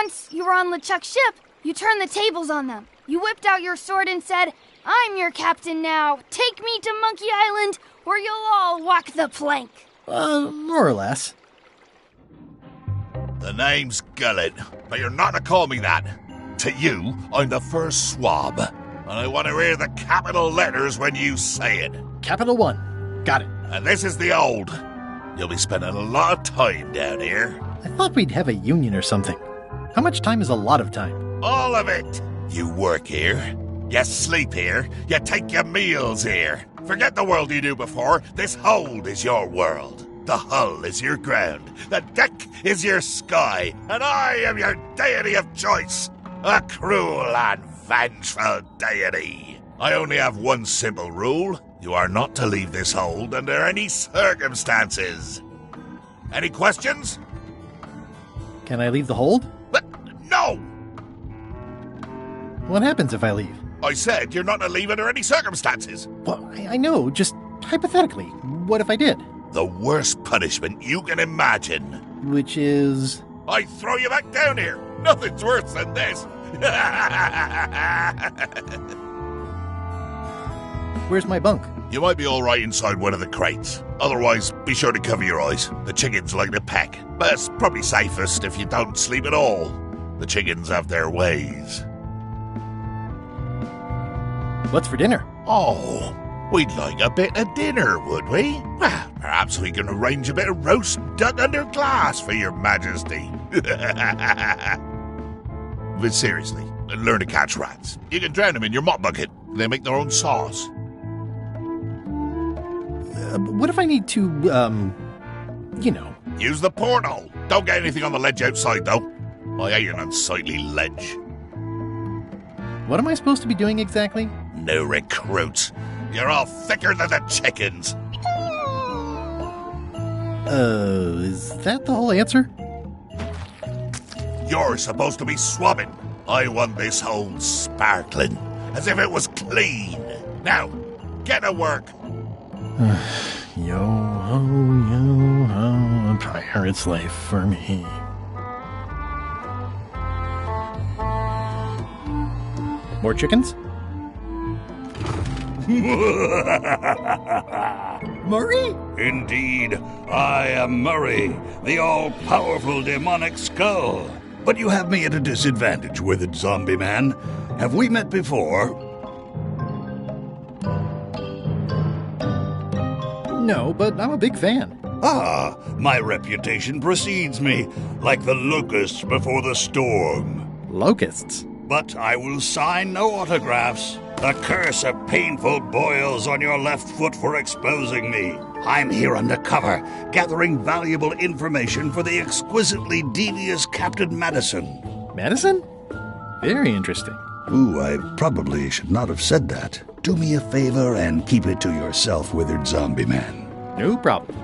once you were on LeChuck's ship, you turned the tables on them. You whipped out your sword and said, "I'm your captain now. Take me to Monkey Island, or you'll all walk the plank." More or less. The name's Gullet, but you're not to call me that. To you, I'm the first swab, and I want to hear the capital letters when you say it. Capital 1. Got it. And this is the old. You'll be spending a lot of time down here. I thought we'd have a union or something. How much time is a lot of time? All of it. You work here. You sleep here. You take your meals here. Forget the world you knew before. This hold is your world. The hull is your ground. The deck is your sky. And I am your deity of choice. A cruel and vengeful deity. I only have one simple rule. You are not to leave this hold under any circumstances. Any questions? Can I leave the hold? But no! What happens if I leave? I said you're not to leave under any circumstances. Well, I know, just hypothetically. What if I did? The worst punishment you can imagine. Which is... I throw you back down here. Nothing's worse than this. Where's my bunk? You might be all right inside one of the crates. Otherwise, be sure to cover your eyes. The chickens like to peck. But it's probably safest if you don't sleep at all. The chickens have their ways. What's for dinner? Oh, we'd like a bit of dinner, would we? Well, perhaps we can arrange a bit of roast duck under glass for your majesty. But seriously, learn to catch rats. You can drown them in your mop bucket. They make their own sauce. What if I need to, Use the portal. Don't get anything on the ledge outside, though. I hate an unsightly ledge. What am I supposed to be doing exactly? No recruits. You're all thicker than the chickens. Is that the whole answer? You're supposed to be swabbing. I want this hold sparkling, as if it was clean. Now, get to work. Yo-ho, a pirate's life for me. More chickens? Murray? Indeed, I am Murray, the all-powerful demonic skull. But you have me at a disadvantage, withered zombie man. Have we met before? No, but I'm a big fan. Ah, my reputation precedes me, like the locusts before the storm. Locusts? But I will sign no autographs. The curse of painful boils on your left foot for exposing me. I'm here undercover, gathering valuable information for the exquisitely devious Captain Madison. Madison? Very interesting. Ooh, I probably should not have said that. Do me a favor and keep it to yourself, withered zombie man. No problem.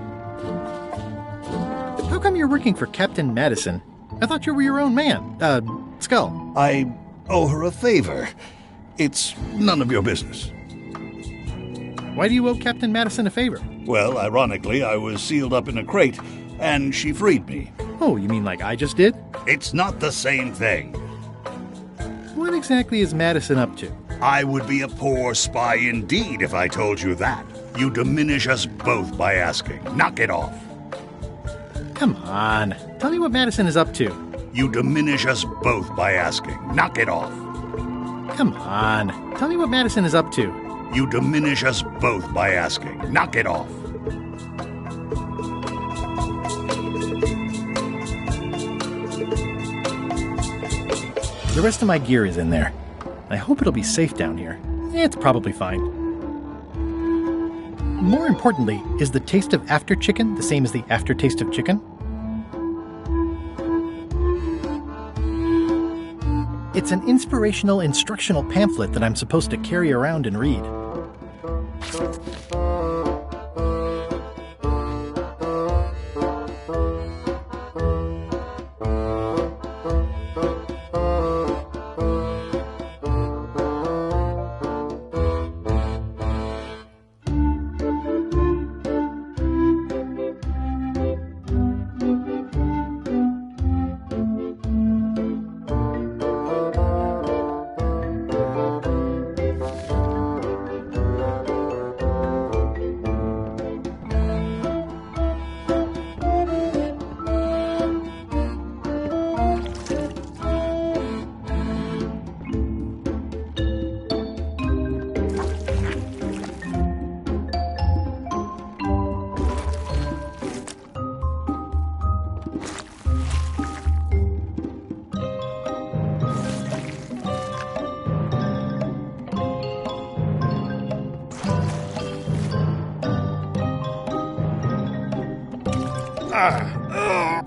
How come you're working for Captain Madison? I thought you were your own man. Skull. I owe her a favor. It's none of your business. Why do you owe Captain Madison a favor? Well, ironically, I was sealed up in a crate, and she freed me. Oh, you mean like I just did? It's not the same thing. What exactly is Madison up to? I would be a poor spy indeed if I told you that. You diminish us both by asking. Knock it off. Come on. Tell me what Madison is up to. You diminish us both by asking. Knock it off. Come on. Tell me what Madison is up to. You diminish us both by asking. Knock it off. The rest of my gear is in there. I hope it'll be safe down here. It's probably fine. More importantly, is the taste of after chicken the same as the aftertaste of chicken? It's an inspirational instructional pamphlet that I'm supposed to carry around and read.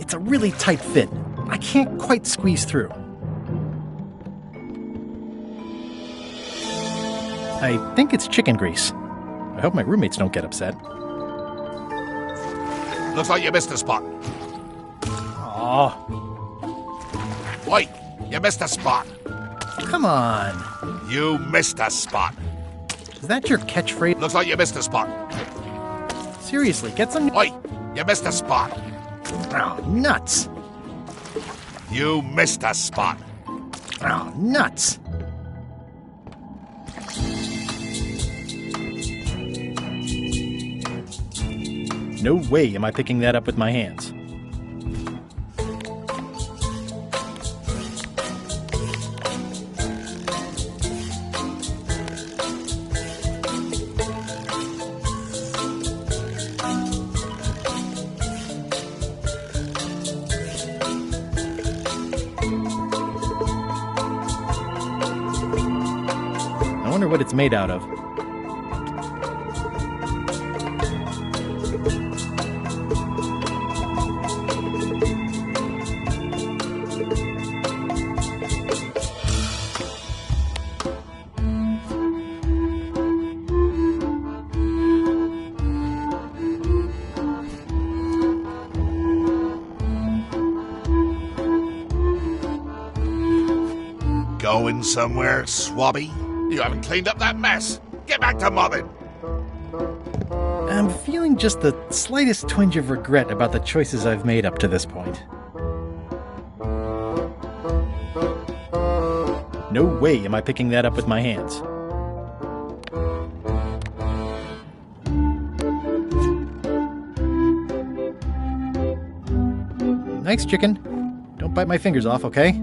It's a really tight fit. I can't quite squeeze through. I think it's chicken grease. I hope my roommates don't get upset. Looks like you missed a spot. Aw, Wait, you missed a spot. come on. You missed a spot. Is that your catchphrase? Looks like you missed a spot. Seriously, get some... Wait, you missed a spot. Oh, nuts. You missed a spot. Oh, nuts. No way am I picking that up with my hands. I wonder what it's made out of. Going somewhere, swabby? You haven't cleaned up that mess. Get back to mobbing. I'm feeling just the slightest twinge of regret about the choices I've made up to this point. No way am I picking that up with my hands. Nice chicken. Don't bite my fingers off, okay?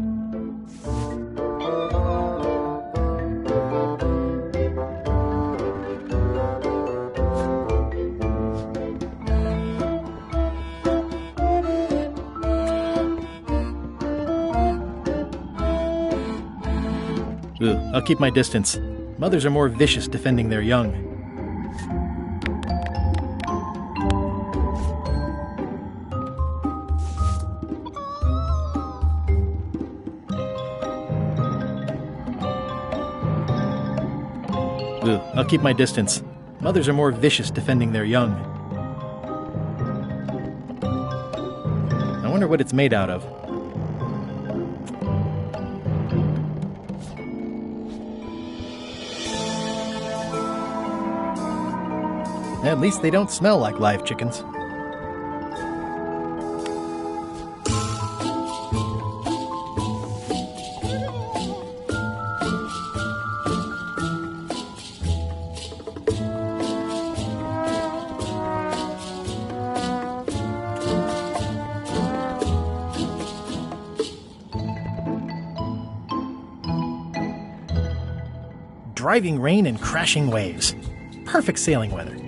Ugh, I'll keep my distance. Mothers are more vicious defending their young. Ugh, I'll keep my distance. Mothers are more vicious defending their young. I wonder what it's made out of. At least they don't smell like live chickens. Driving rain and crashing waves. Perfect sailing weather.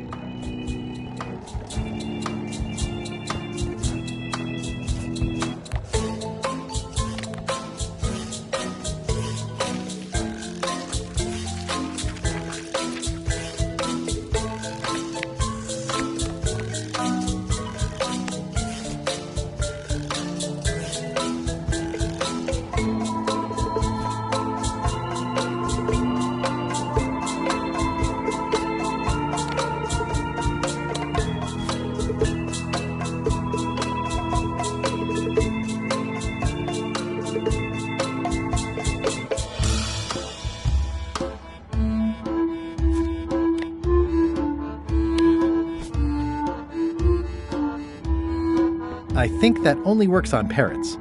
I think that only works on parrots.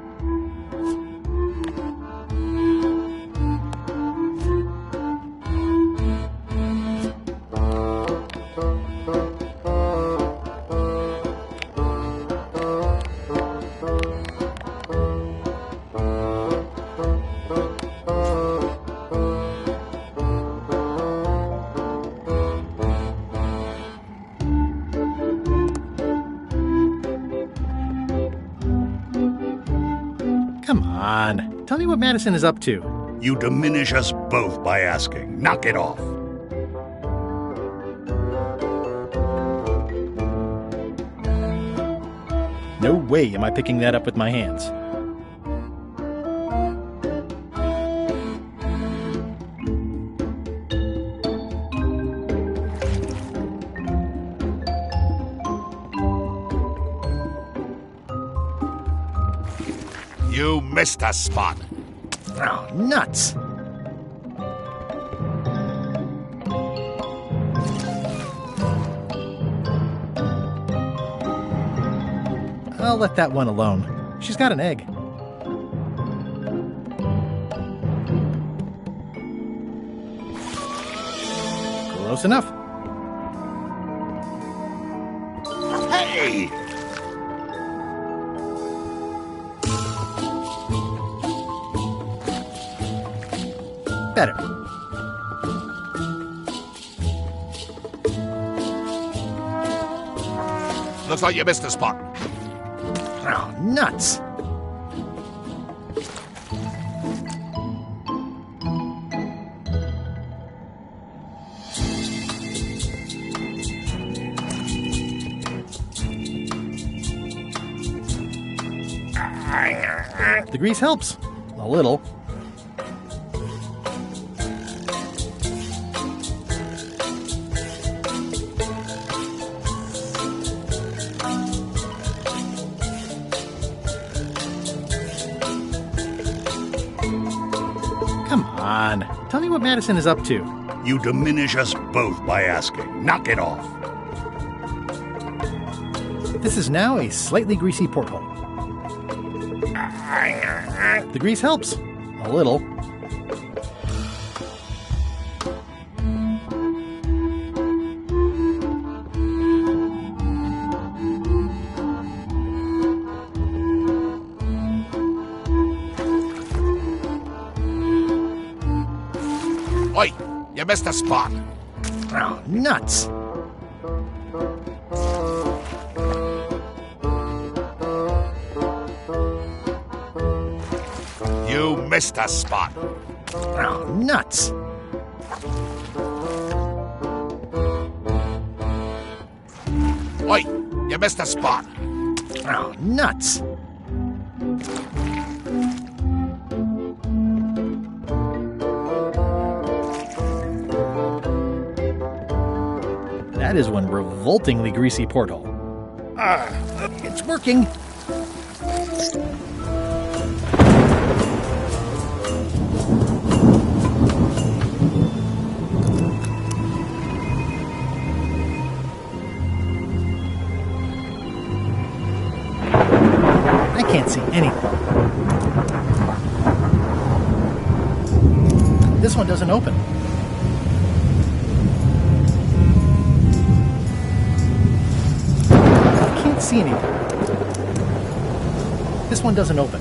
Come on, tell me what Madison is up to. You diminish us both by asking. Knock it off. No way am I picking that up with my hands. You missed a spot. Oh, nuts! I'll let that one alone. She's got an egg. Close enough. Hey! Better. Looks like you missed a spot. Oh, nuts! The grease helps. A little. Come on. Tell me what Madison is up to. You diminish us both by asking. Knock it off. This is now a slightly greasy porthole. The grease helps. A little. Oi, you missed a spot. Oh, nuts! You missed a spot. Oh, nuts! Oi, you missed a spot. Oh, nuts! That is one revoltingly greasy porthole. It's working! I can't see anything. This one doesn't open. I can't see anything. This one doesn't open.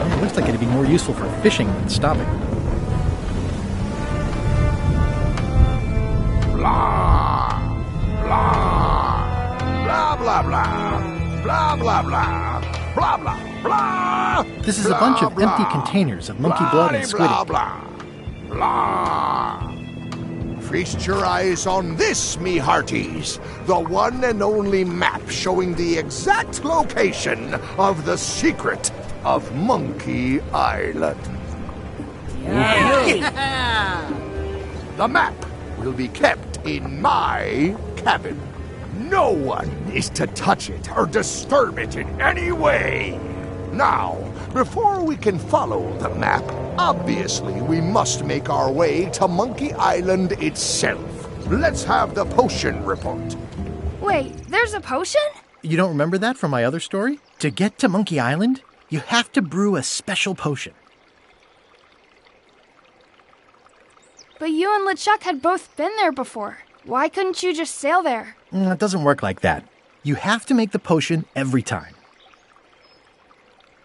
It looks like it'd be more useful for fishing than stopping. Blah, blah, blah, blah, blah, blah, blah, blah, blah, blah, blah. This is a bunch of empty containers of monkey blood and squid Blah, ink. blah, blah. Feast your eyes on this, me hearties. The one and only map showing the exact location of the secret of Monkey Island. The map will be kept in my cabin. No one is to touch it or disturb it in any way. Now, before we can follow the map, obviously we must make our way to Monkey Island itself. Let's have the potion report. Wait, there's a potion? You don't remember that from my other story? To get to Monkey Island, you have to brew a special potion. But you and LeChuck had both been there before. Why couldn't you just sail there? It doesn't work like that. You have to make the potion every time.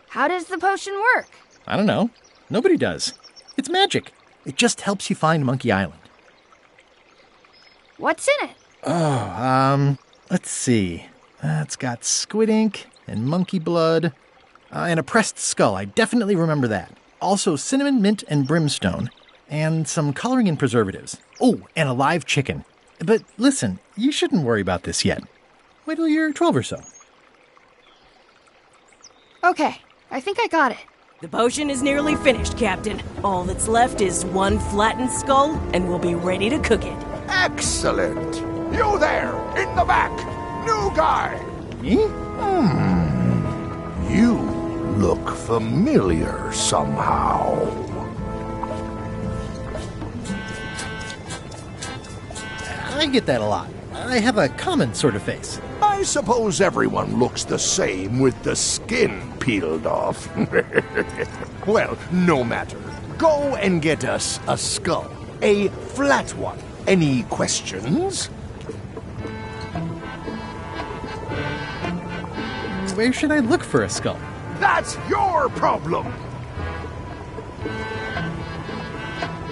How does the potion work? I don't know. Nobody does. It's magic. It just helps you find Monkey Island. What's in it? Let's see. It's got squid ink and monkey blood and a pressed skull. I definitely remember that. Also cinnamon, mint, and brimstone. And some coloring and preservatives. Oh, and a live chicken. But listen, you shouldn't worry about this yet. Wait till you're 12 or so. Okay, I think I got it. The potion is nearly finished, Captain. All that's left is one flattened skull, and we'll be ready to cook it. Excellent! You there, in the back! New guy! Me? You look familiar somehow. I get that a lot. I have a common sort of face. I suppose everyone looks the same with the skin peeled off. Well, no matter. Go and get us a skull. A flat one. Any questions? Where should I look for a skull? That's your problem!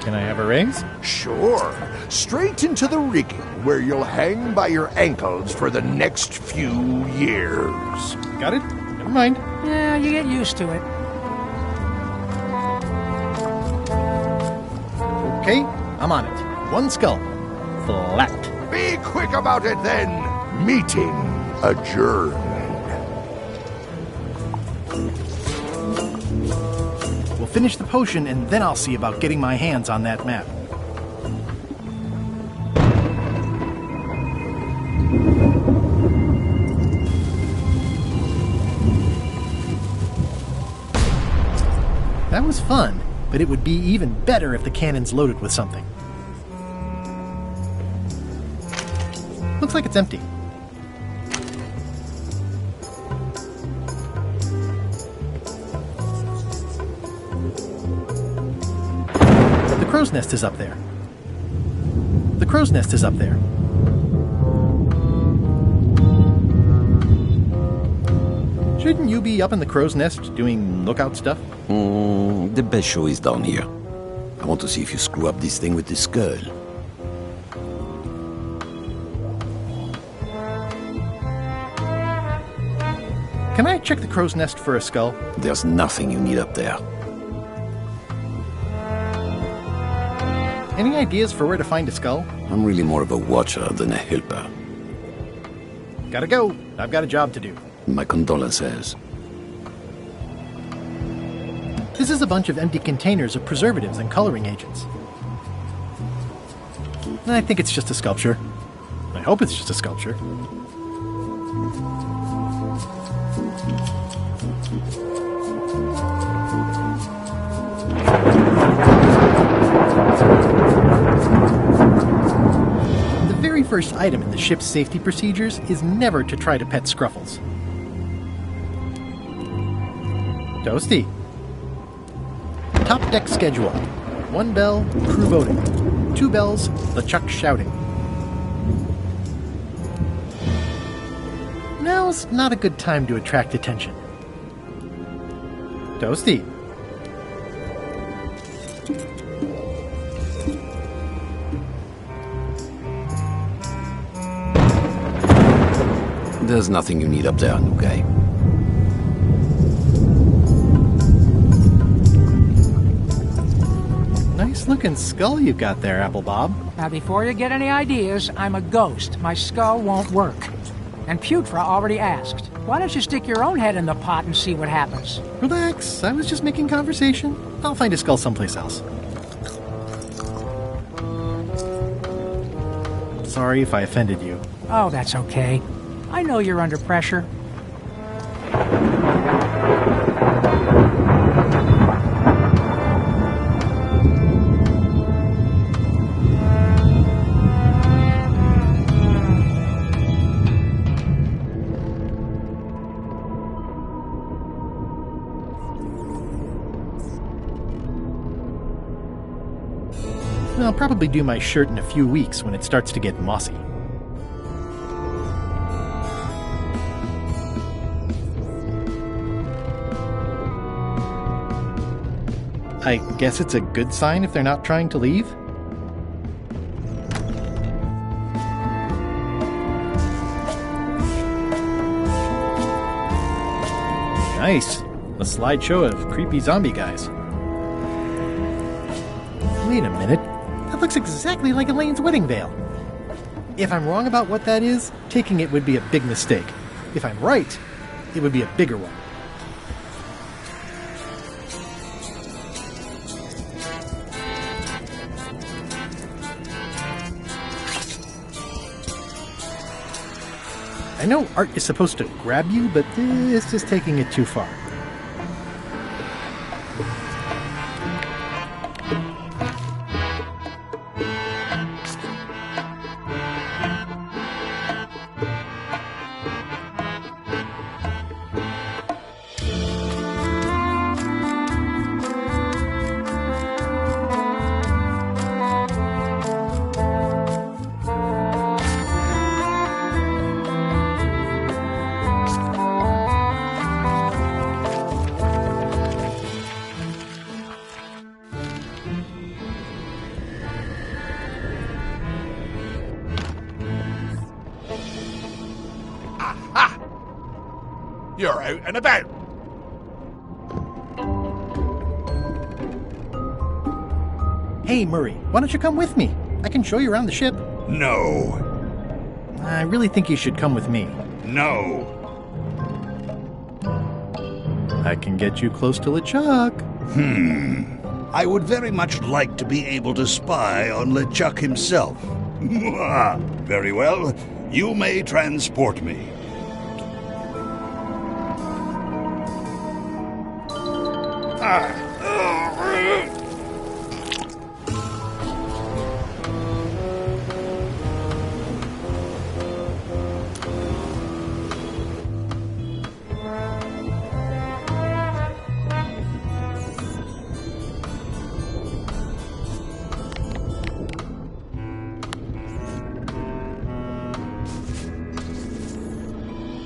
Can I have a raise? Sure. Straight into the rigging, where you'll hang by your ankles for the next few years. Got it? Never mind. Yeah, you get used to it. Okay, I'm on it. One skull. Flat. Be quick about it then. Meeting adjourned. We'll finish the potion and then I'll see about getting my hands on that map. That was fun, but it would be even better if the cannon's loaded with something. Looks like it's empty. The crow's nest is up there. The crow's nest is up there. Shouldn't you be up in the crow's nest doing lookout stuff? The best show is down here. I want to see if you screw up this thing with this girl. Can I check the crow's nest for a skull? There's nothing you need up there. Any ideas for where to find a skull? I'm really more of a watcher than a helper. Gotta go. I've got a job to do. My condolences. This is a bunch of empty containers of preservatives and coloring agents. I think it's just a sculpture. I hope it's just a sculpture. The very first item in the ship's safety procedures is never to try to pet Scruffles. Toasty. Top deck schedule. 1 bell, crew voting. 2 bells, LeChuck shouting. Now's not a good time to attract attention. Toasty. There's nothing you need up there, okay? Nice looking skull you got there, Apple Bob. Now, before you get any ideas, I'm a ghost. My skull won't work. And Putra already asked. Why don't you stick your own head in the pot and see what happens? Relax, I was just making conversation. I'll find a skull someplace else. Sorry if I offended you. Oh, that's okay. I know you're under pressure. I'll probably do my shirt in a few weeks when it starts to get mossy. I guess it's a good sign if they're not trying to leave? Nice. A slideshow of creepy zombie guys. Wait a minute. That looks exactly like Elaine's wedding veil. If I'm wrong about what that is, taking it would be a big mistake. If I'm right, it would be a bigger one. I know art is supposed to grab you, but this is taking it too far. You're out and about. Hey, Murray, why don't you come with me? I can show you around the ship. No. I really think you should come with me. No. I can get you close to LeChuck. I would very much like to be able to spy on LeChuck himself. Very well. You may transport me.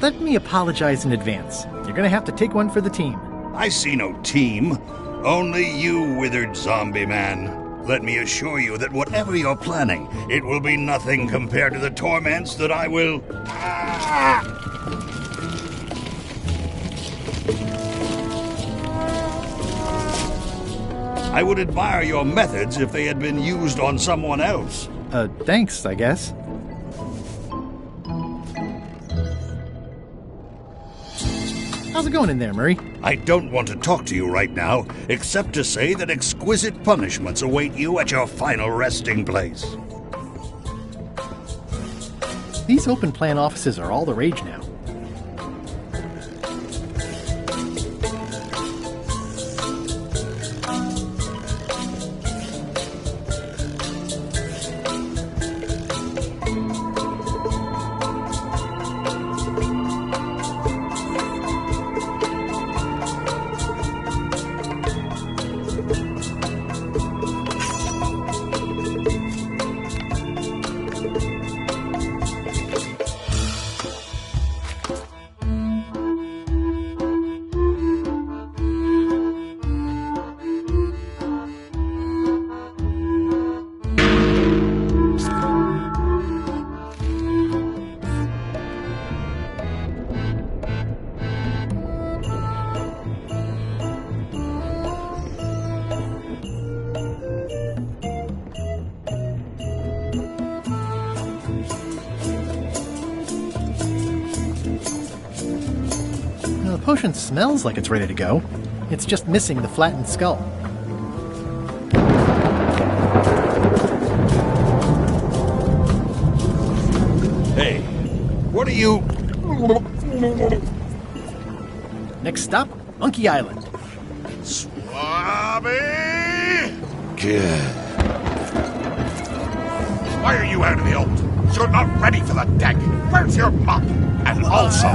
Let me apologize in advance. You're gonna have to take one for the team. I see no team. Only you, withered zombie man. Let me assure you that whatever you're planning, it will be nothing compared to the torments that I will... I would admire your methods if they had been used on someone else. Thanks, I guess. How's it going in there, Murray? I don't want to talk to you right now, except to say that exquisite punishments await you at your final resting place. These open plan offices are all the rage now. The potion smells like it's ready to go. It's just missing the flattened skull. Hey, what are you... Next stop, Monkey Island. Swabby! Why are you out of the old? You're not ready for the deck. Where's your mop? And also...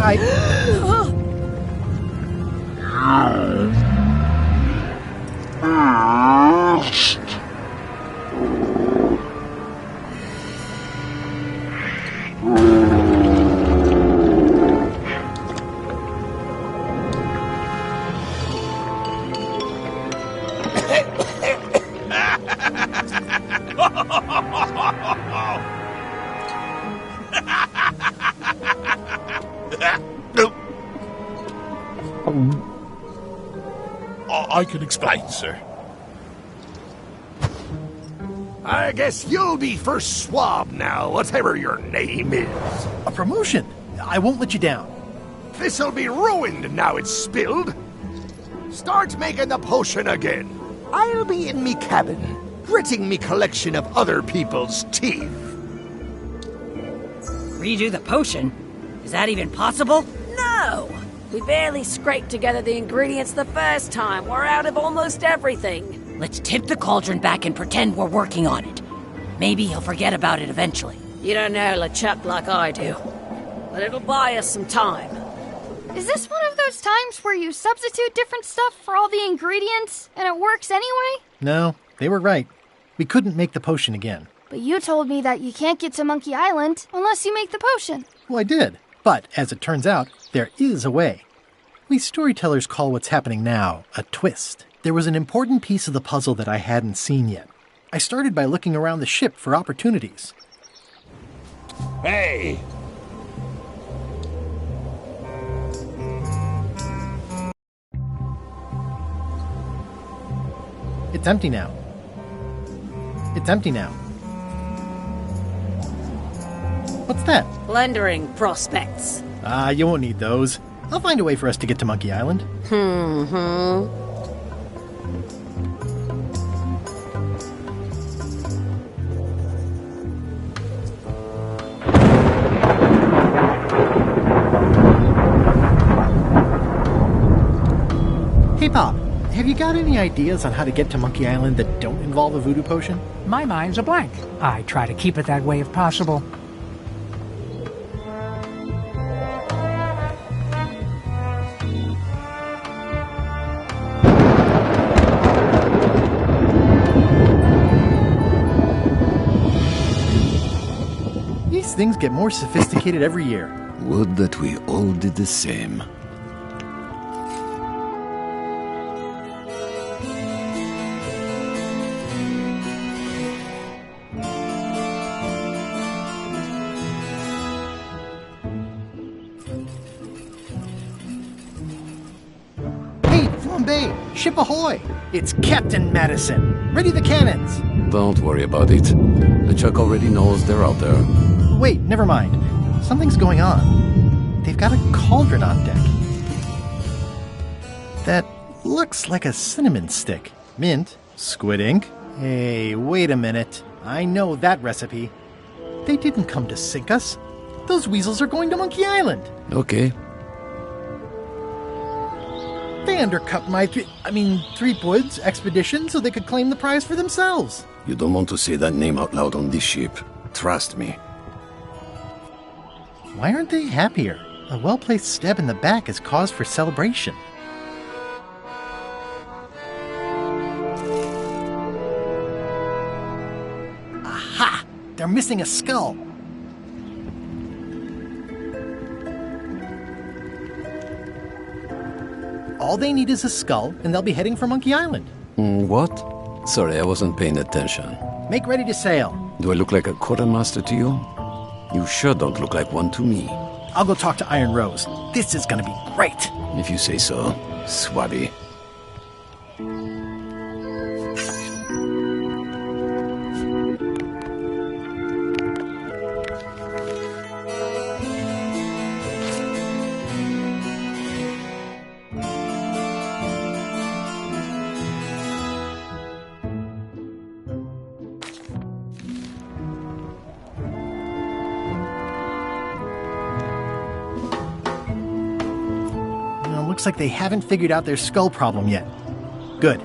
I can explain, sir. I guess you'll be first swab now, whatever your name is. A promotion! I won't let you down. This'll be ruined now it's spilled. Start making the potion again. I'll be in me cabin, gritting me collection of other people's teeth. Redo the potion? Is that even possible? No! We barely scraped together the ingredients the first time. We're out of almost everything. Let's tip the cauldron back and pretend we're working on it. Maybe he'll forget about it eventually. You don't know LeChuck like I do. But it'll buy us some time. Is this one of those times where you substitute different stuff for all the ingredients and it works anyway? No, they were right. We couldn't make the potion again. But you told me that you can't get to Monkey Island unless you make the potion. Well, I did. But, as it turns out, there is a way. We storytellers call what's happening now a twist. There was an important piece of the puzzle that I hadn't seen yet. I started by looking around the ship for opportunities. Hey! It's empty now. It's empty now. What's that? Plundering prospects. You won't need those. I'll find a way for us to get to Monkey Island. Hey, Pop, have you got any ideas on how to get to Monkey Island that don't involve a voodoo potion? My mind's a blank. I try to keep it that way if possible. These things get more sophisticated every year. Would that we all did the same. Hey, Flambe! Ship ahoy! It's Captain Madison! Ready the cannons! Don't worry about it. LeChuck already knows they're out there. Wait, never mind. Something's going on. They've got a cauldron on deck. That looks like a cinnamon stick. Mint, squid ink. Hey, wait a minute. I know that recipe. They didn't come to sink us. Those weasels are going to Monkey Island. Okay. They undercut my Threepwood's expedition so they could claim the prize for themselves. You don't want to say that name out loud on this ship. Trust me. Why aren't they happier? A well-placed stab in the back is cause for celebration. Aha! They're missing a skull. All they need is a skull, and they'll be heading for Monkey Island. What? Sorry, I wasn't paying attention. Make ready to sail. Do I look like a quartermaster to you? You sure don't look like one to me. I'll go talk to Iron Rose. This is gonna be great. If you say so, Swabby. Looks like they haven't figured out their skull problem yet. Good.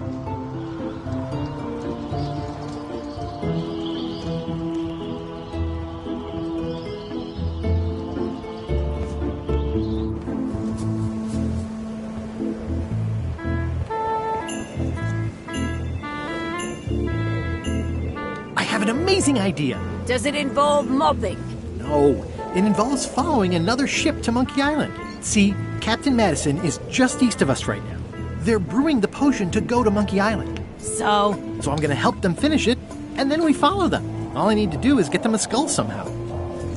I have an amazing idea. Does it involve mobbing? No, it involves following another ship to Monkey Island. See, Captain Madison is just east of us right now. They're brewing the potion to go to Monkey Island. So I'm gonna help them finish it, and then we follow them. All I need to do is get them a skull somehow.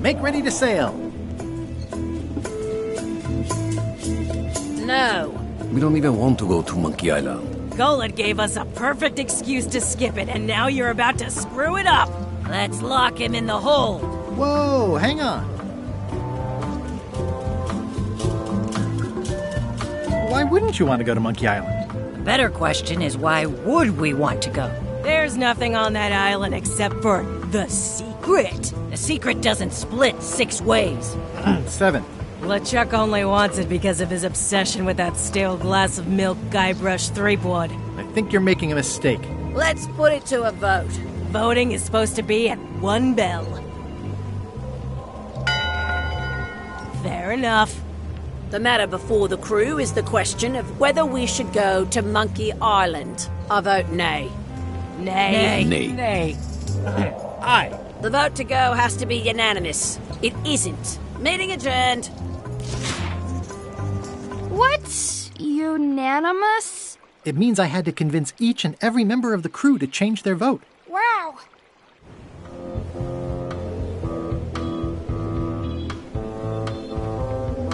Make ready to sail. No. We don't even want to go to Monkey Island. Golod gave us a perfect excuse to skip it, and now you're about to screw it up. Let's lock him in the hole. Whoa, hang on. Why wouldn't you want to go to Monkey Island? The better question is, why would we want to go? There's nothing on that island except for the secret. The secret doesn't split 6 ways. 7. LeChuck only wants it because of his obsession with that stale glass of milk Guybrush Threepwood. I think you're making a mistake. Let's put it to a vote. Voting is supposed to be at 1 bell. Fair enough. The matter before the crew is the question of whether we should go to Monkey Island. I vote nay. Nay. Nay. Nay. Aye. The vote to go has to be unanimous. It isn't. Meeting adjourned. What's unanimous? It means I had to convince each and every member of the crew to change their vote. Wow.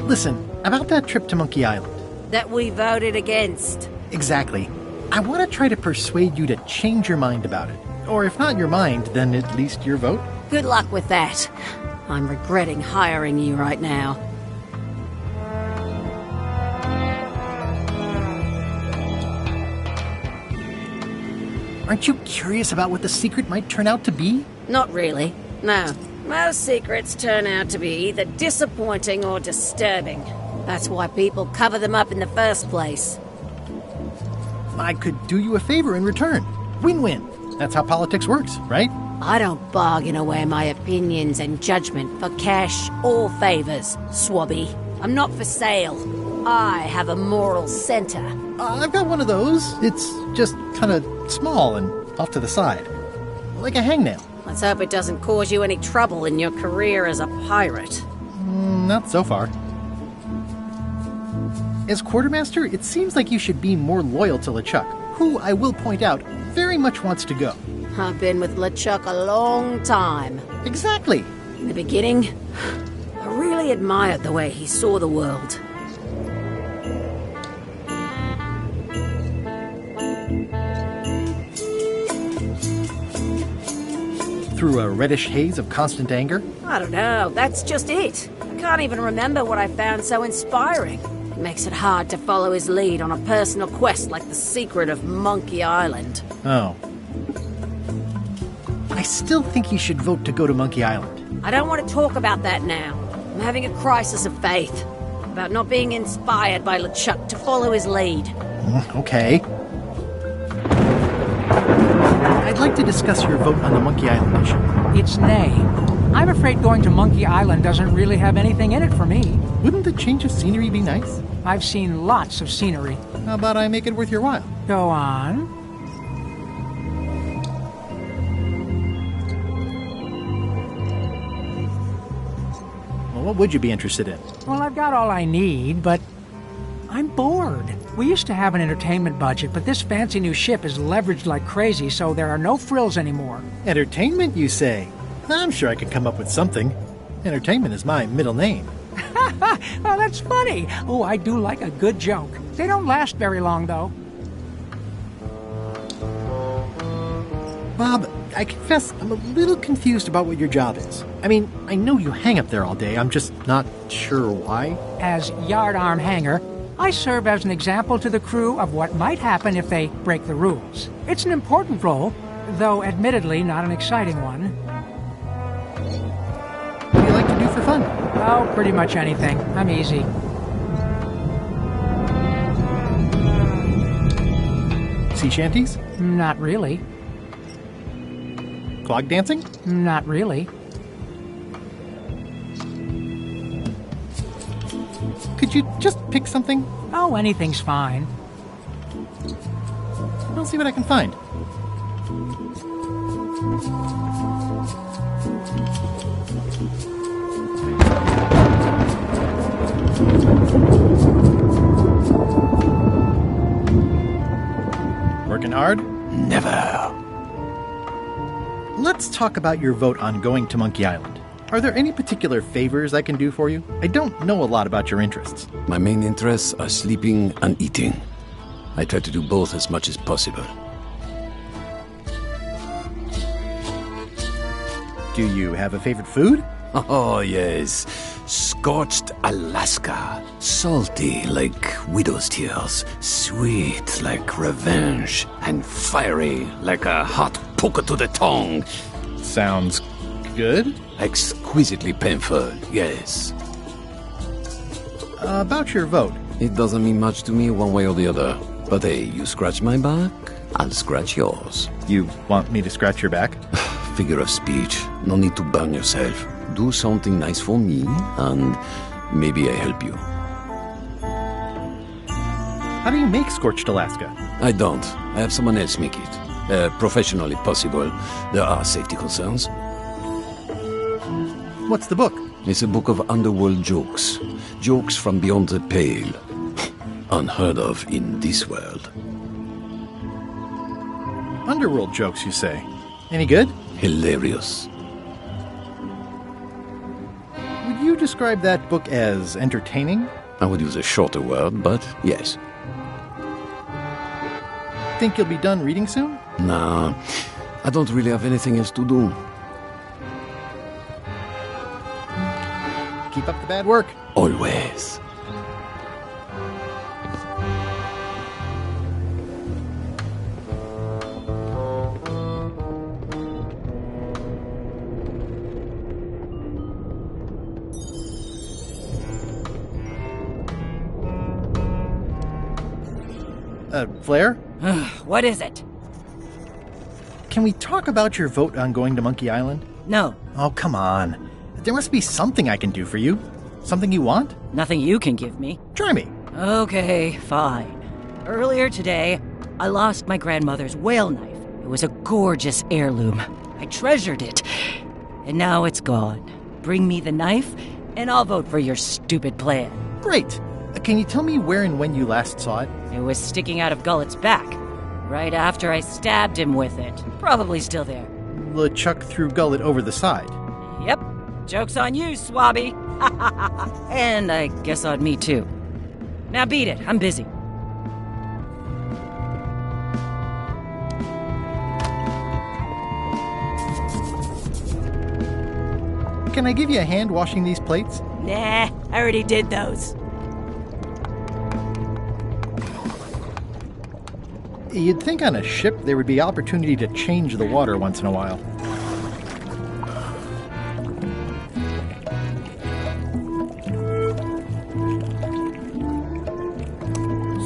Listen, about that trip to Monkey Island. That we voted against. Exactly. I want to try to persuade you to change your mind about it. Or if not your mind, then at least your vote. Good luck with that. I'm regretting hiring you right now. Aren't you curious about what the secret might turn out to be? Not really. No. Most secrets turn out to be either disappointing or disturbing. That's why people cover them up in the first place. I could do you a favor in return. Win-win. That's how politics works, right? I don't bargain away my opinions and judgment for cash or favors, Swabby. I'm not for sale. I have a moral center. I've got one of those. It's just kind of small and off to the side. Like a hangnail. Let's hope it doesn't cause you any trouble in your career as a pirate. Not so far. As quartermaster, it seems like you should be more loyal to LeChuck, who, I will point out, very much wants to go. I've been with LeChuck a long time. Exactly. In the beginning, I really admired the way he saw the world. Through a reddish haze of constant anger? I don't know, that's just it. I can't even remember what I found so inspiring. It makes it hard to follow his lead on a personal quest like the secret of Monkey Island. Oh. I still think you should vote to go to Monkey Island. I don't want to talk about that now. I'm having a crisis of faith. About not being inspired by LeChuck to follow his lead. Okay. I'd like to discuss your vote on the Monkey Island issue. It's nay. I'm afraid going to Monkey Island doesn't really have anything in it for me. Wouldn't a change of scenery be nice? I've seen lots of scenery. How about I make it worth your while? Go on. Well, what would you be interested in? Well, I've got all I need, but I'm bored. We used to have an entertainment budget, but this fancy new ship is leveraged like crazy, so there are no frills anymore. Entertainment, you say? I'm sure I could come up with something. Entertainment is my middle name. Oh, that's funny. Oh, I do like a good joke. They don't last very long, though. Bob, I confess I'm a little confused about what your job is. I mean, I know you hang up there all day. I'm just not sure why. As yardarm hanger, I serve as an example to the crew of what might happen if they break the rules. It's an important role, though admittedly not an exciting one. What do you like to do for fun? Oh, pretty much anything. I'm easy. Sea shanties? Not really. Clog dancing? Not really. Could you just pick something? Oh, anything's fine. I'll see what I can find. Working hard? Never. Let's talk about your vote on going to Monkey Island. Are there any particular favors I can do for you? I don't know a lot about your interests. My main interests are sleeping and eating. I try to do both as much as possible. Do you have a favorite food? Oh, yes. Scorched Alaska. Salty like widow's tears. Sweet like revenge. And fiery like a hot poker to the tongue. Sounds good. Exquisitely painful, yes. About your vote. It doesn't mean much to me one way or the other. But hey, you scratch my back, I'll scratch yours. You want me to scratch your back? Figure of speech. No need to burn yourself. Do something nice for me, and maybe I help you. How do you make Scorched Alaska? I don't. I have someone else make it. Professional if possible. There are safety concerns. What's the book? It's a book of underworld jokes. Jokes from beyond the pale. Unheard of in this world. Underworld jokes, you say? Any good? Hilarious. Would you describe that book as entertaining? I would use a shorter word, but yes. Think you'll be done reading soon? Nah, I don't really have anything else to do. Keep up the bad work. Always. Flair? What is it? Can we talk about your vote on going to Monkey Island? No. Oh, come on. There must be something I can do for you. Something you want? Nothing you can give me. Try me. Okay, fine. Earlier today, I lost my grandmother's whale knife. It was a gorgeous heirloom. I treasured it. And now it's gone. Bring me the knife, and I'll vote for your stupid plan. Great. Can you tell me where and when you last saw it? It was sticking out of Gullet's back, right after I stabbed him with it. Probably still there. LeChuck threw Gullet over the side. Yep. Joke's on you, Swabby. And I guess on me, too. Now beat it. I'm busy. Can I give you a hand washing these plates? Nah, I already did those. You'd think on a ship there would be opportunity to change the water once in a while.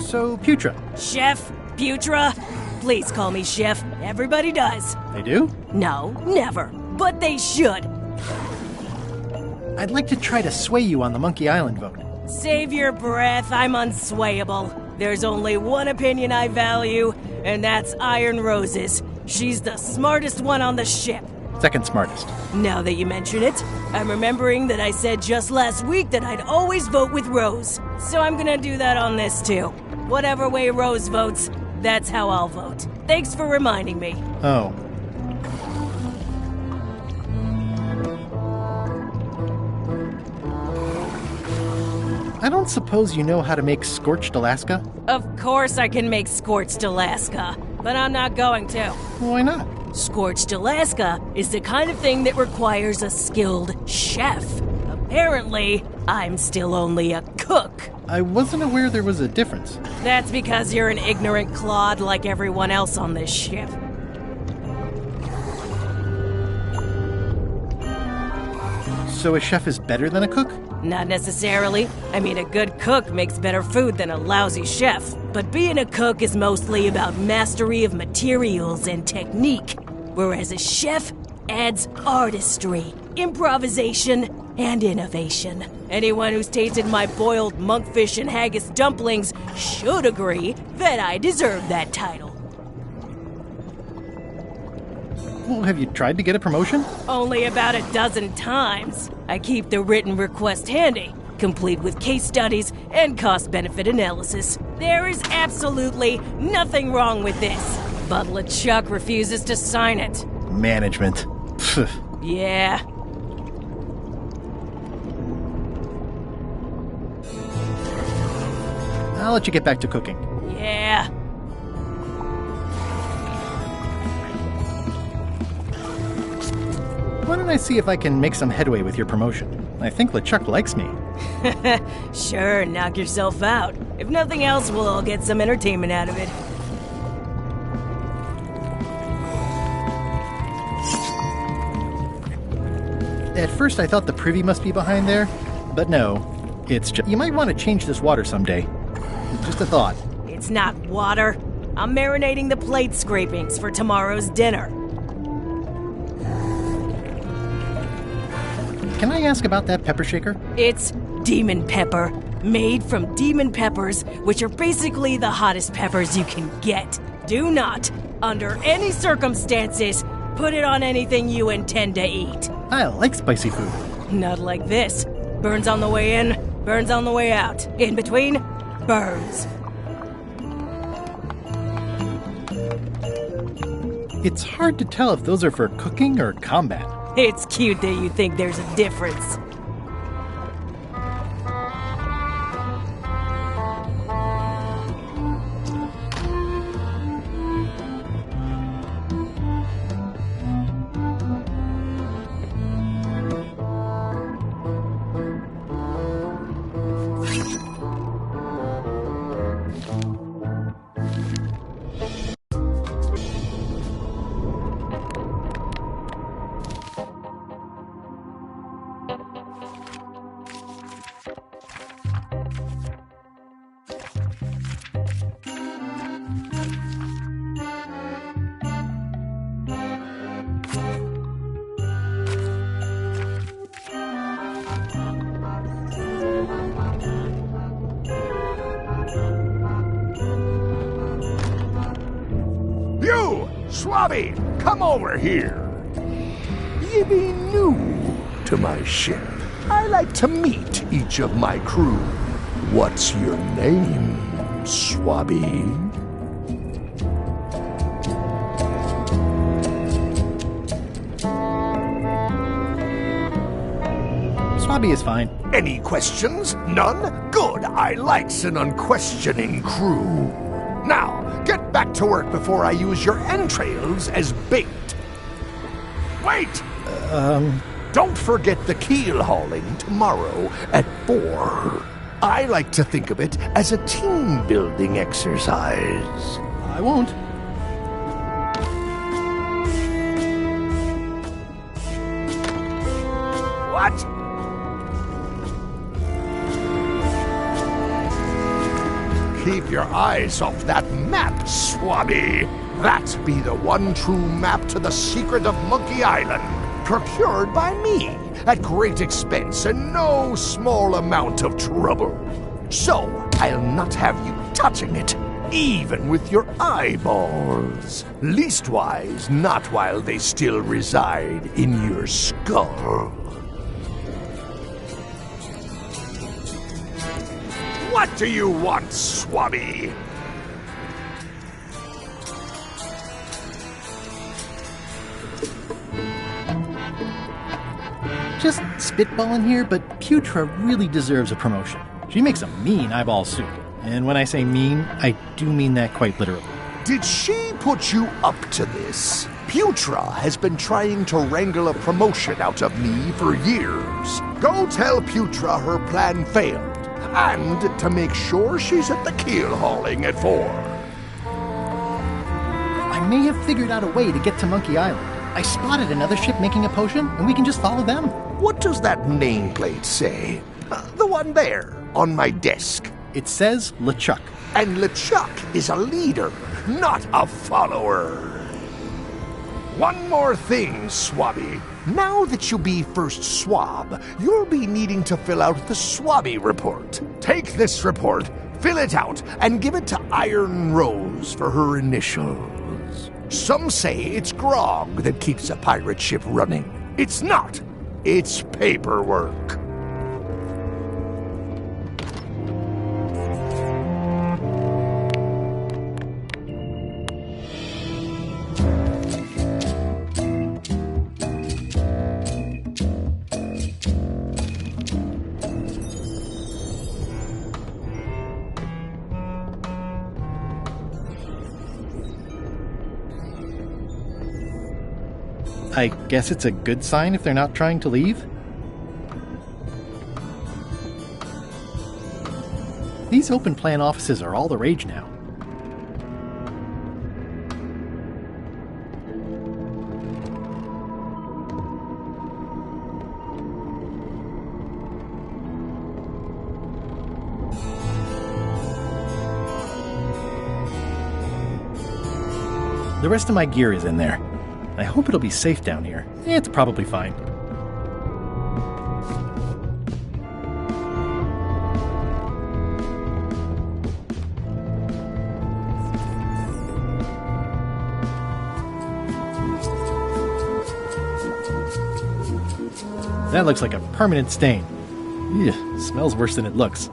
So, Putra. Chef? Putra? Please call me Chef. Everybody does. They do? No, never. But they should. I'd like to try to sway you on the Monkey Island vote. Save your breath, I'm unswayable. There's only one opinion I value, and that's Iron Rose's. She's the smartest one on the ship. Second smartest. Now that you mention it, I'm remembering that I said just last week that I'd always vote with Rose. So I'm gonna do that on this too. Whatever way Rose votes, that's how I'll vote. Thanks for reminding me. Oh. I don't suppose you know how to make Scorched Alaska? Of course I can make Scorched Alaska, but I'm not going to. Why not? Scorched Alaska is the kind of thing that requires a skilled chef. Apparently, I'm still only a cook. I wasn't aware there was a difference. That's because you're an ignorant clod like everyone else on this ship. So a chef is better than a cook? Not necessarily. I mean, a good cook makes better food than a lousy chef. But being a cook is mostly about mastery of materials and technique, whereas a chef adds artistry, improvisation, and innovation. Anyone who's tasted my boiled monkfish and haggis dumplings should agree that I deserve that title. Well, have you tried to get a promotion? Only about a dozen times. I keep the written request handy, complete with case studies and cost-benefit analysis. There is absolutely nothing wrong with this, but LeChuck refuses to sign it. Management. Yeah. I'll let you get back to cooking. Yeah. Why don't I see if I can make some headway with your promotion? I think LeChuck likes me. Sure, knock yourself out. If nothing else, we'll all get some entertainment out of it. At first I thought the privy must be behind there, but no. It's just... You might want to change this water someday. Just a thought. It's not water. I'm marinating the plate scrapings for tomorrow's dinner. Can I ask about that pepper shaker? It's demon pepper, made from demon peppers, which are basically the hottest peppers you can get. Do not, under any circumstances, put it on anything you intend to eat. I like spicy food. Not like this. Burns on the way in, burns on the way out. In between, burns. It's hard to tell if those are for cooking or combat. It's cute that you think there's a difference. You, Swabby, come over here. Ye be new to my ship. I like to meet each of my crew. What's your name, Swabby? Swabby is fine. Any questions? None? Good. I likes an unquestioning crew. Now, get back to work before I use your entrails as bait. Wait! Don't forget the keel hauling tomorrow at 4. I like to think of it as a team-building exercise. I won't. What? Keep your eyes off that map, Swabby. That be the one true map to the secret of Monkey Island, procured by me at great expense and no small amount of trouble. So, I'll not have you touching it, even with your eyeballs. Leastwise, not while they still reside in your skull. What do you want, Swabby? Just spitballing here, but Putra really deserves a promotion. She makes a mean eyeball soup. And when I say mean, I do mean that quite literally. Did she put you up to this? Putra has been trying to wrangle a promotion out of me for years. Go tell Putra her plan failed. And to make sure she's at the keel hauling at 4. I may have figured out a way to get to Monkey Island. I spotted another ship making a potion, and we can just follow them. What does that nameplate say? The one there, on my desk. It says LeChuck. And LeChuck is a leader, not a follower. One more thing, Swabby. Now that you be first swab, you'll be needing to fill out the Swabby report. Take this report, fill it out, and give it to Iron Rose for her initials. Some say it's grog that keeps a pirate ship running. It's not. It's paperwork. I guess it's a good sign if they're not trying to leave. These open plan offices are all the rage now. The rest of my gear is in there. I hope it'll be safe down here. It's probably fine. That looks like a permanent stain. Ew, smells worse than it looks.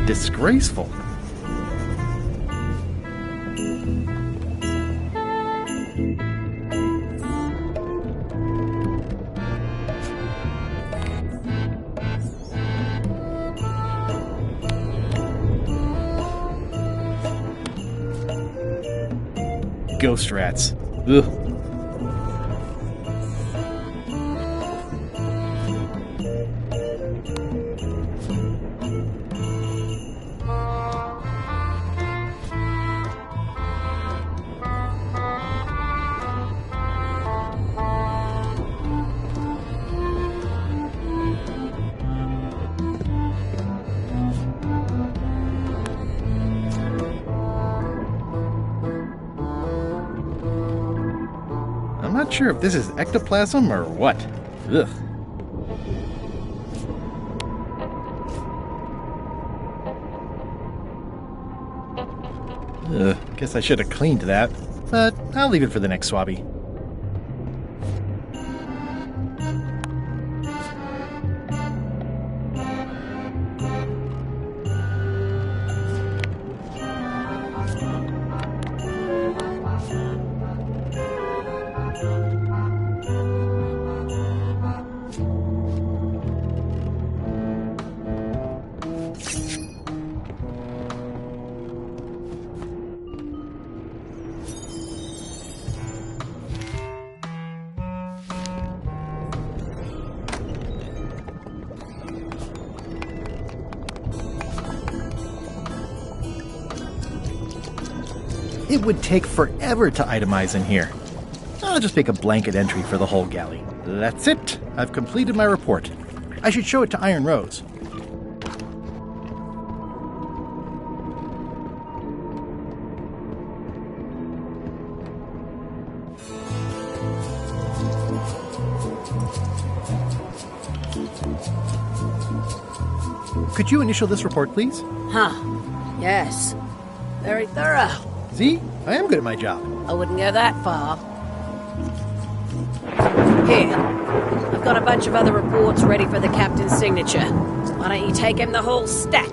Disgraceful. Ghost rats. Ugh. I'm not sure if this is ectoplasm or what. Ugh. Guess I should have cleaned that, but I'll leave it for the next swabby. It would take forever to itemize in here. I'll just make a blanket entry for the whole galley. That's it. I've completed my report. I should show it to Iron Rose. Could you initial this report, please? Huh. Yes. Very thorough. See? I am good at my job. I wouldn't go that far. Here. I've got a bunch of other reports ready for the captain's signature. Why don't you take him the whole stack?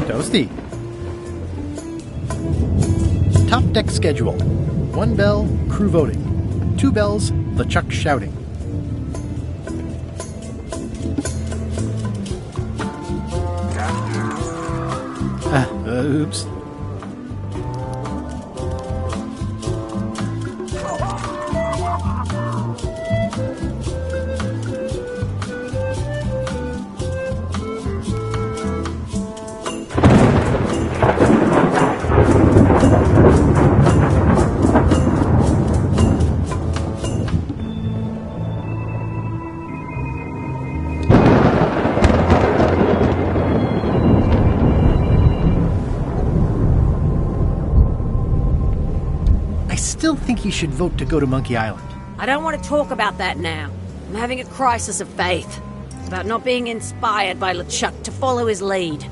Toasty. Top deck schedule. 1 bell, crew voting. 2 bells, the Chuck shouting. Oops. I still think you should vote to go to Monkey Island. I don't want to talk about that now. I'm having a crisis of faith. about not being inspired by LeChuck to follow his lead.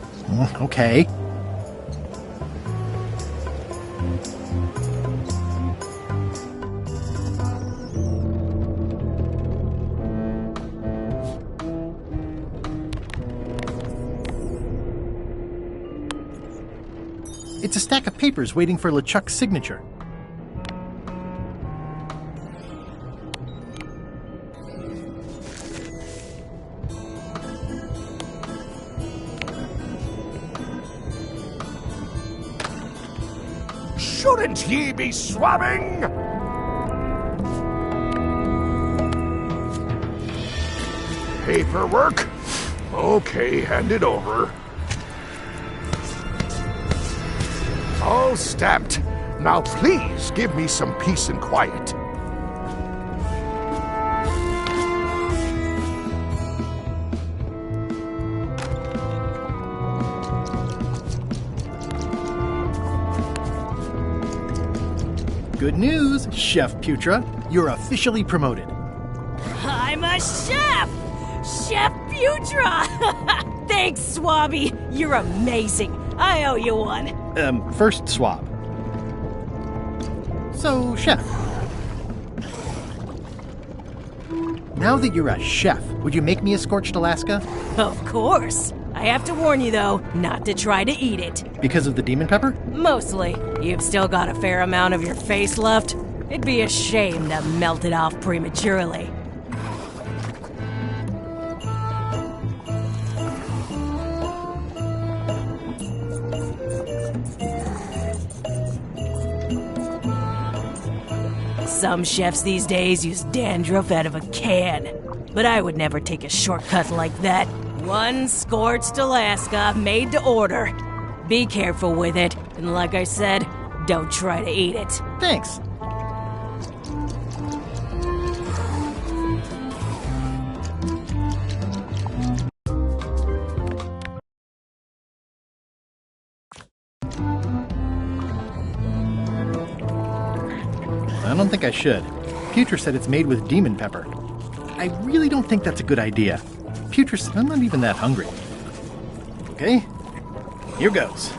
Okay. It's a stack of papers waiting for LeChuck's signature. Shouldn't ye be swabbing? Paperwork? Okay, hand it over. All stamped. Now please give me some peace and quiet. Good news, Chef Putra. You're officially promoted. I'm a chef! Chef Putra! Thanks, Swabby. You're amazing. I owe you one. First swab. So, Chef. Now that you're a chef, would you make me a scorched Alaska? Of course. I have to warn you, though, not to try to eat it. Because of the demon pepper? Mostly. You've still got a fair amount of your face left. It'd be a shame to melt it off prematurely. Some chefs these days use dandruff out of a can, but I would never take a shortcut like that. One scorched Alaska, made to order. Be careful with it, and like I said, don't try to eat it. Thanks. I don't think I should. Putra said it's made with demon pepper. I really don't think that's a good idea. Putra said I'm not even that hungry. Okay, here goes.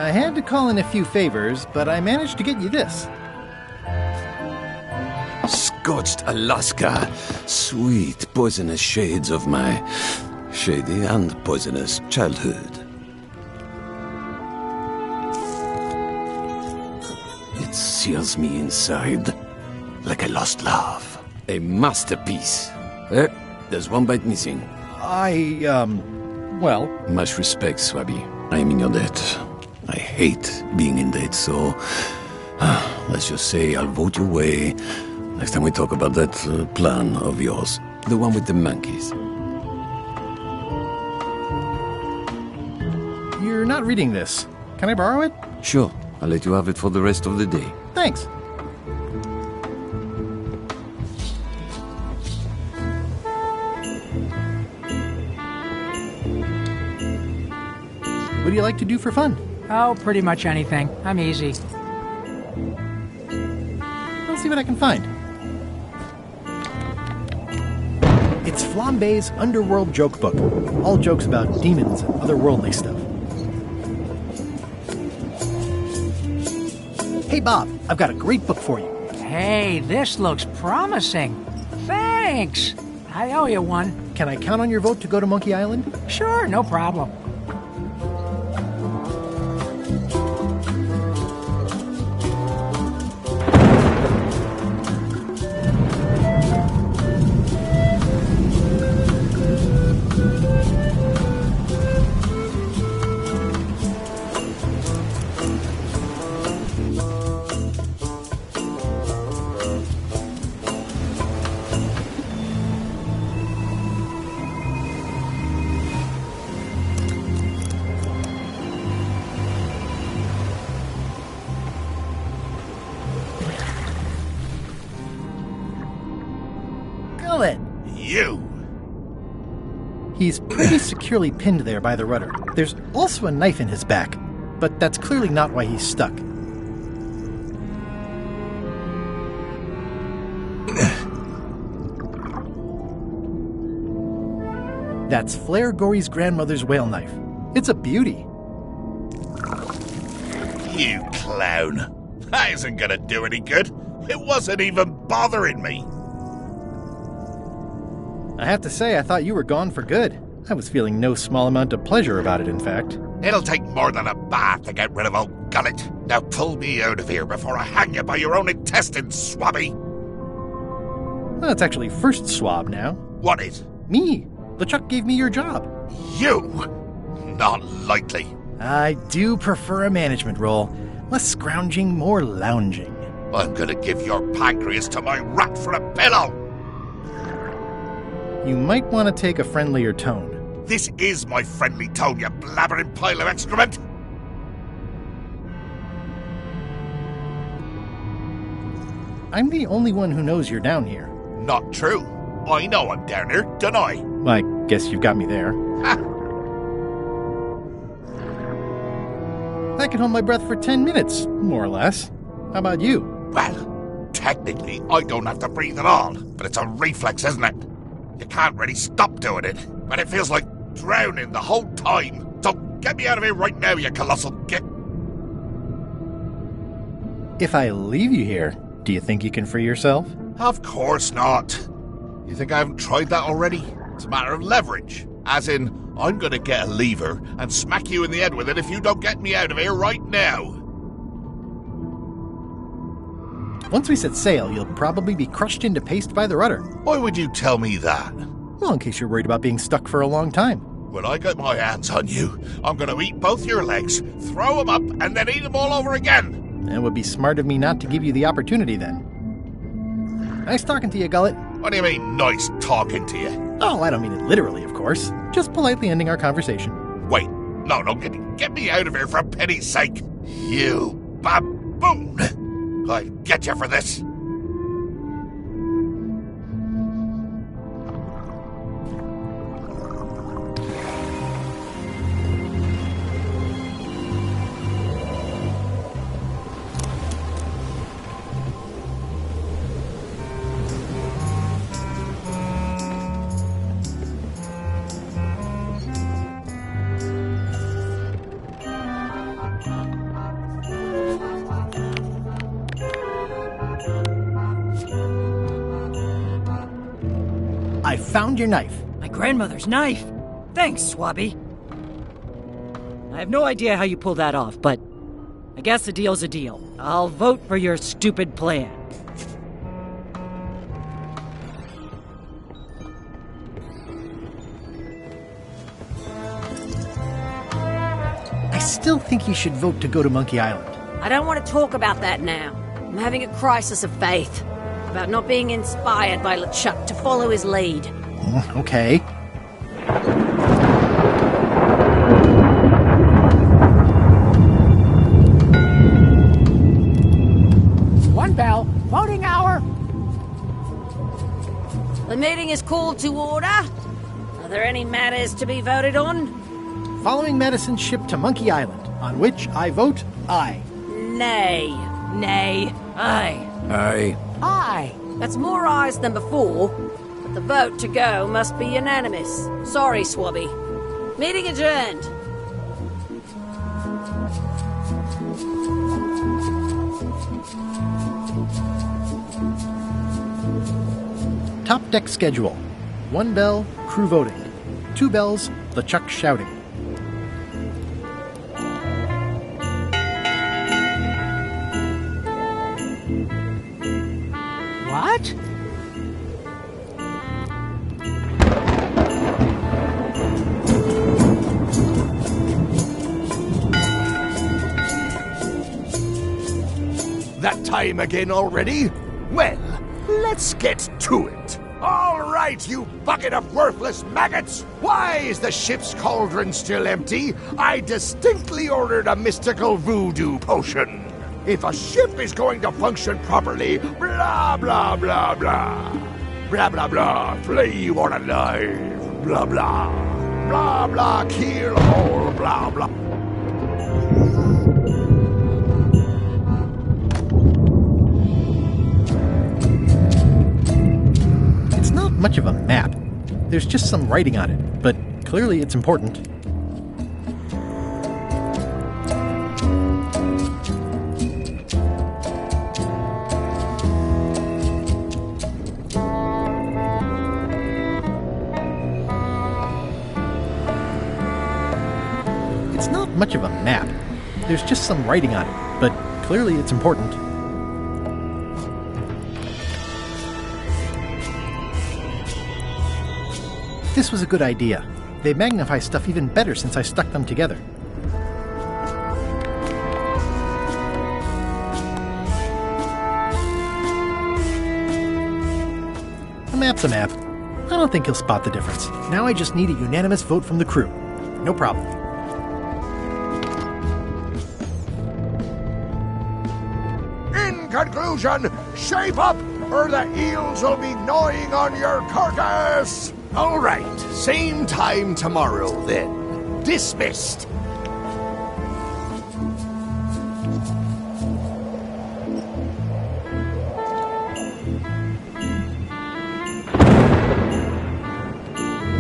I had to call in a few favors, but I managed to get you this. Scorched Alaska. Sweet, poisonous shades of my shady and poisonous childhood. It sears me inside like a lost love. A masterpiece. There's one bite missing. Well... Much respect, Swabby. I am in your debt. I hate being in debt, so... let's just say I'll vote your way next time we talk about that plan of yours. The one with the monkeys. You're not reading this. Can I borrow it? Sure. I'll let you have it for the rest of the day. Thanks. What do you like to do for fun? Oh, pretty much anything. I'm easy. I'll see what I can find. It's Flambe's Underworld Joke Book. All jokes about demons and otherworldly stuff. Hey, Bob, I've got a great book for you. Hey, this looks promising. Thanks. I owe you one. Can I count on your vote to go to Monkey Island? Sure, no problem. Kill it! You! He's pretty securely pinned there by the rudder. There's also a knife in his back, but that's clearly not why he's stuck. That's Flair Gory's grandmother's whale knife. It's a beauty. You clown. That isn't gonna do any good. It wasn't even bothering me. I have to say, I thought you were gone for good. I was feeling no small amount of pleasure about it, in fact. It'll take more than a bath to get rid of old Gullet. Now pull me out of here before I hang you by your own intestines, swabby. Well, it's actually first swab now. What is? Me. LeChuck gave me your job. You? Not likely. I do prefer a management role. Less scrounging, more lounging. I'm gonna give your pancreas to my rat for a pillow. You might want to take a friendlier tone. This is my friendly tone, you blabbering pile of excrement. I'm the only one who knows you're down here. Not true. I know I'm down here, don't I? I guess you've got me there. I can hold my breath for 10 minutes, more or less. How about you? Well, technically, I don't have to breathe at all, but it's a reflex, isn't it? You can't really stop doing it, but it feels like drowning the whole time. So get me out of here right now, you colossal git. If I leave you here, do you think you can free yourself? Of course not. You think I haven't tried that already? It's a matter of leverage. As in, I'm gonna get a lever and smack you in the head with it if you don't get me out of here right now. Once we set sail, you'll probably be crushed into paste by the rudder. Why would you tell me that? Well, in case you're worried about being stuck for a long time. When I get my hands on you, I'm gonna eat both your legs, throw them up, and then eat them all over again. It would be smart of me not to give you the opportunity then. Nice talking to you, Gullet. What do you mean, nice talking to you? Oh, I don't mean it literally, of course. Just politely ending our conversation. Wait, no, get me out of here for pity's sake. You baboon! I'll get you for this. I found your knife. My grandmother's knife? Thanks, Swabby. I have no idea how you pulled that off, but I guess a deal's a deal. I'll vote for your stupid plan. I still think you should vote to go to Monkey Island. I don't want to talk about that now. I'm having a crisis of faith about not being inspired by LeChuck to follow his lead. Okay. One bell. Voting hour. The meeting is called to order. Are there any matters to be voted on? Following Madison's ship to Monkey Island, on which I vote aye. Nay. Nay. Aye. Aye. Aye. That's more ayes than before, but the vote to go must be unanimous. Sorry, Swabby. Meeting adjourned. Top deck schedule. 1 bell, crew voting. 2 bells, LeChuck shouting. What? That time again already? Well, let's get to it. All right, you bucket of worthless maggots! Why is the ship's cauldron still empty? I distinctly ordered a mystical voodoo potion. If a ship is going to function properly, blah, blah, blah, blah. Blah, blah, blah. Play one alive. Blah, blah. Blah, blah. Kill all. Blah, blah. It's not much of a map. There's just some writing on it, but clearly it's important. It's not much of a map. There's just some writing on it, but clearly it's important. This was a good idea. They magnify stuff even better since I stuck them together. A map's a map. I don't think he'll spot the difference. Now I just need a unanimous vote from the crew. No problem. In conclusion, shape up, or the eels will be gnawing on your carcass! All right, same time tomorrow, then. Dismissed.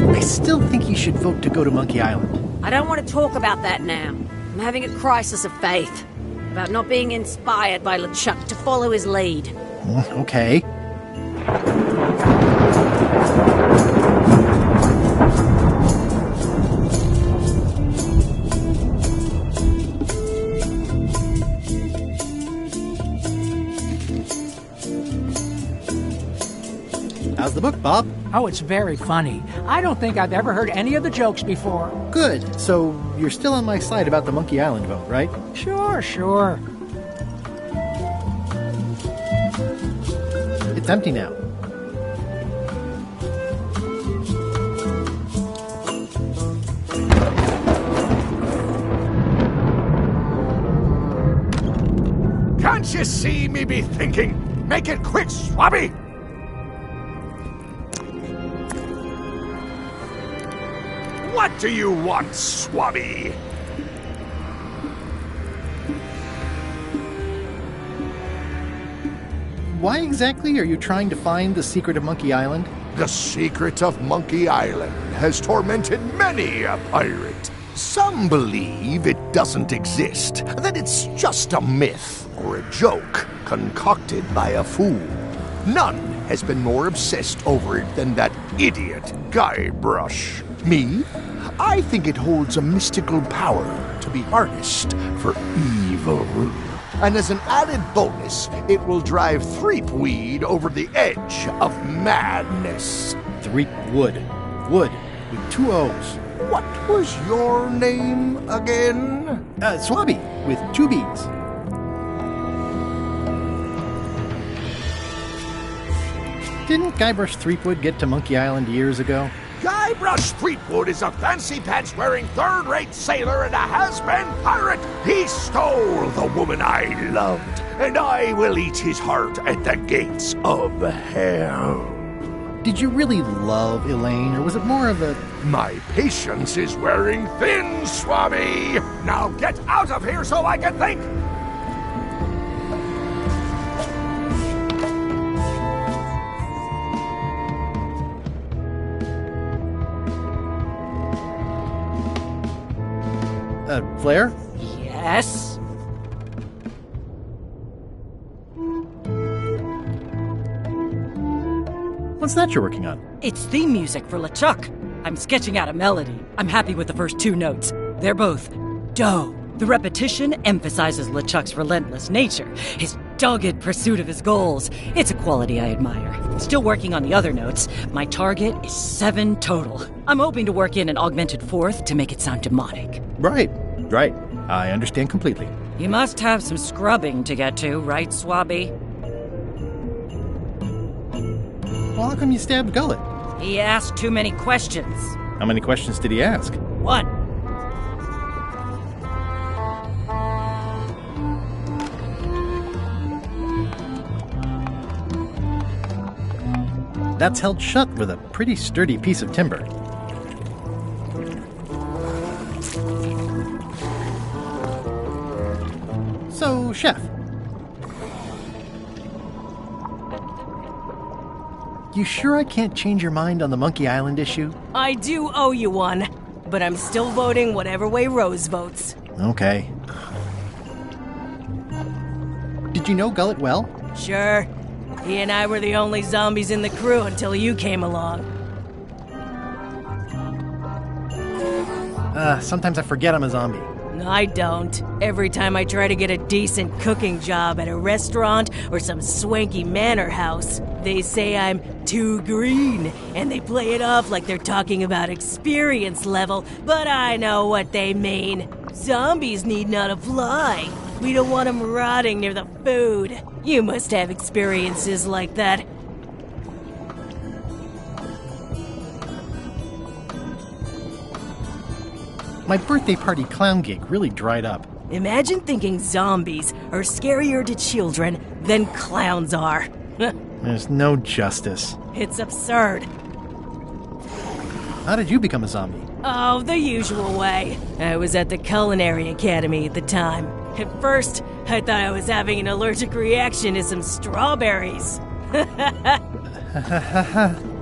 I still think you should vote to go to Monkey Island. I don't want to talk about that now. I'm having a crisis of faith about not being inspired by LeChuck to follow his lead. Okay. How's the book, Bob? Oh, it's very funny. I don't think I've ever heard any of the jokes before. Good. So you're still on my side about the Monkey Island vote, right? Sure. It's empty now. Can't you see me be thinking? Make it quick, Swabby! What do you want, Swabby? Why exactly are you trying to find the secret of Monkey Island? The secret of Monkey Island has tormented many a pirate. Some believe it doesn't exist, that it's just a myth or a joke concocted by a fool. None has been more obsessed over it than that idiot Guybrush. Me? I think it holds a mystical power to be harnessed for evil. And as an added bonus, it will drive Threepweed over the edge of madness. Threepwood. Wood, with 2 O's. What was your name again? Swabby, with 2 B's. Didn't Guybrush Threepwood get to Monkey Island years ago? Guybrush Threepwood is a fancy-pants-wearing third-rate sailor and a has-been pirate. He stole the woman I loved, and I will eat his heart at the gates of hell. Did you really love Elaine, or was it more of a... My patience is wearing thin, Swabby. Now get out of here so I can think. Flair? Yes? What's that you're working on? It's theme music for LeChuck. I'm sketching out a melody. I'm happy with the first 2 notes. They're both do. The repetition emphasizes LeChuck's relentless nature, his dogged pursuit of his goals. It's a quality I admire. Still working on the other notes. My target is 7 total. I'm hoping to work in an augmented 4th to make it sound demonic. Right. I understand completely. You must have some scrubbing to get to, right, Swabby? Well, how come you stabbed Gullet? He asked too many questions. How many questions did he ask? 1. that's held shut with a pretty sturdy piece of timber. So, Chef, you sure I can't change your mind on the Monkey Island issue? I do owe you one, but I'm still voting whatever way Rose votes. Okay. Did you know Gullet well? Sure. He and I were the only zombies in the crew until you came along. Sometimes I forget I'm a zombie. I don't. Every time I try to get a decent cooking job at a restaurant or some swanky manor house, they say I'm too green, and they play it off like they're talking about experience level, but I know what they mean. Zombies need not to fly. We don't want them rotting near the food. You must have experiences like that. My birthday party clown gig really dried up. Imagine thinking zombies are scarier to children than clowns are. There's no justice. It's absurd. How did you become a zombie? Oh, the usual way. I was at the Culinary Academy at the time. At first, I thought I was having an allergic reaction to some strawberries.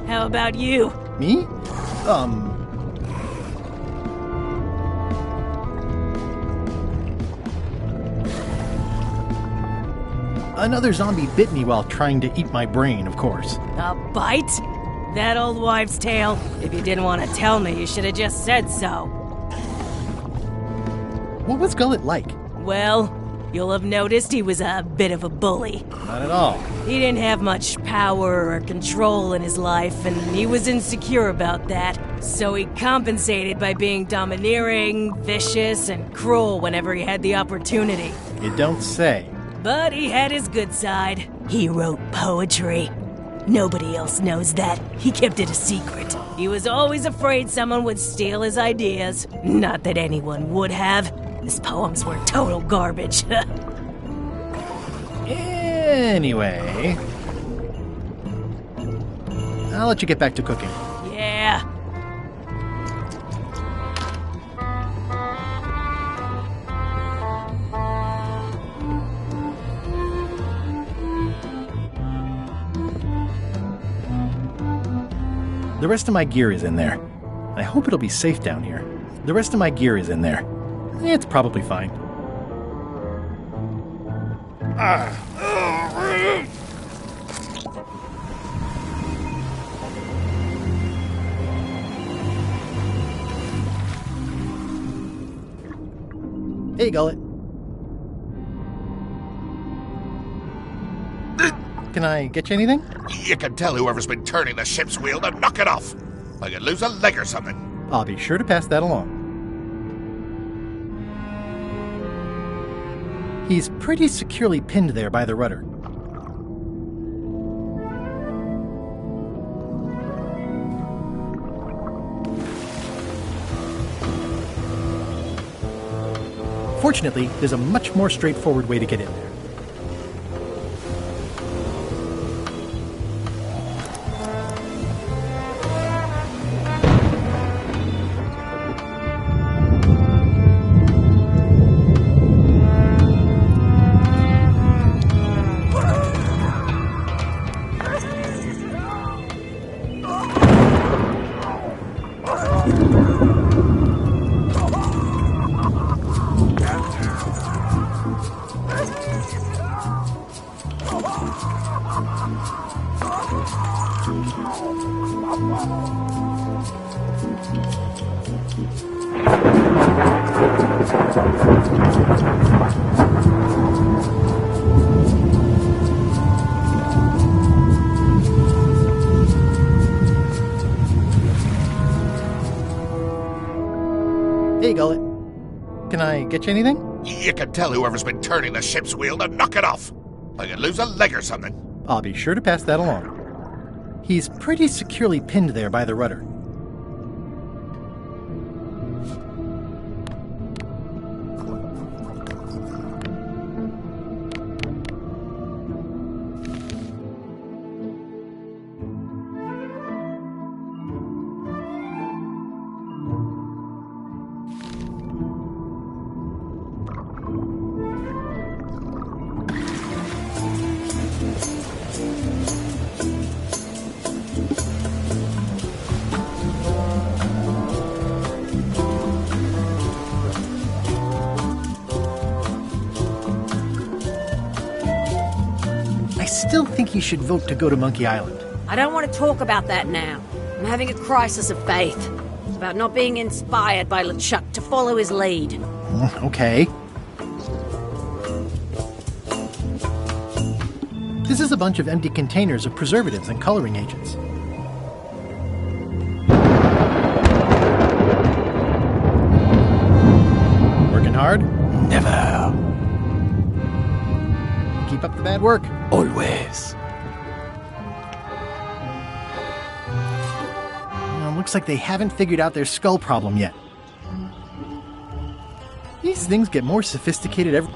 How about you? Me? Another zombie bit me while trying to eat my brain, of course. A bite? That old wives' tale? If you didn't want to tell me, you should have just said so. What was Gullet like? Well, you'll have noticed he was a bit of a bully. Not at all. He didn't have much power or control in his life, and he was insecure about that. So he compensated by being domineering, vicious, and cruel whenever he had the opportunity. You don't say. But he had his good side. He wrote poetry. Nobody else knows that. He kept it a secret. He was always afraid someone would steal his ideas. Not that anyone would have. His poems were total garbage. Anyway, I'll let you get back to cooking. Yeah. The rest of my gear is in there. I hope it'll be safe down here. The rest of my gear is in there. It's probably fine. Hey, Gullet. Can I get you anything? You can tell whoever's been turning the ship's wheel to knock it off. I could lose a leg or something. I'll be sure to pass that along. He's pretty securely pinned there by the rudder. Fortunately, there's a much more straightforward way to get in there. Hey, Gullet. Can I get you anything? You can tell whoever's been turning the ship's wheel to knock it off. I could lose a leg or something. I'll be sure to pass that along. He's pretty securely pinned there by the rudder. still think you should vote to go to Monkey Island. I don't want to talk about that now. I'm having a crisis of faith. About not being inspired by LeChuck to follow his lead. Okay. This is a bunch of empty containers of preservatives and coloring agents. Working hard? Never. Keep up the bad work. Always. Looks like they haven't figured out their skull problem yet. These things get more sophisticated every...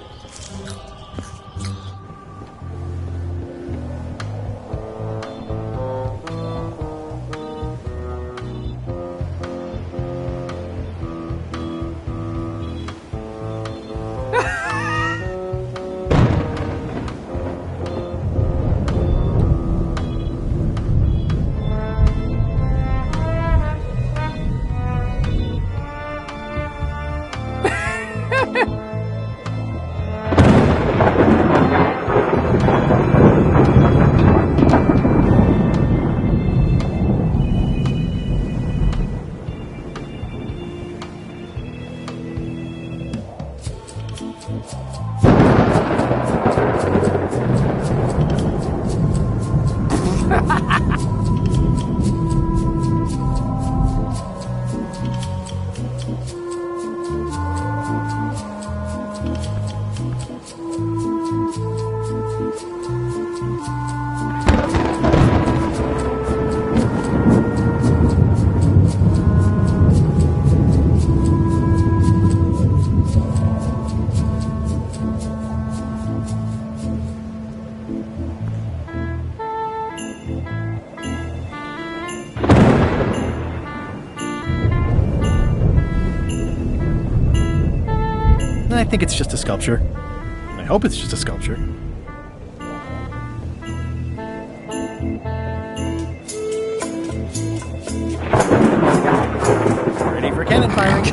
I think it's just a sculpture. I hope it's just a sculpture. Ready for cannon firing.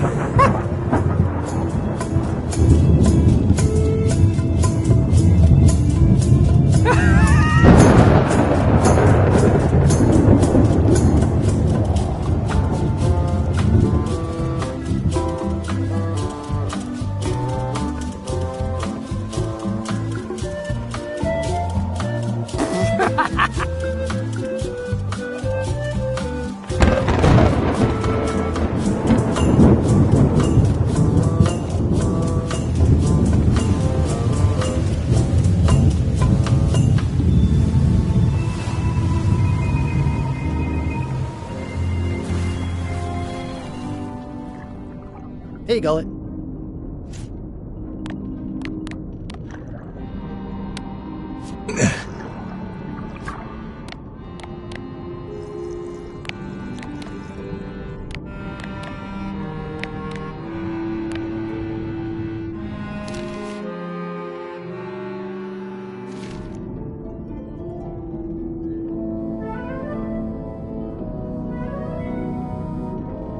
Hey, Gullet.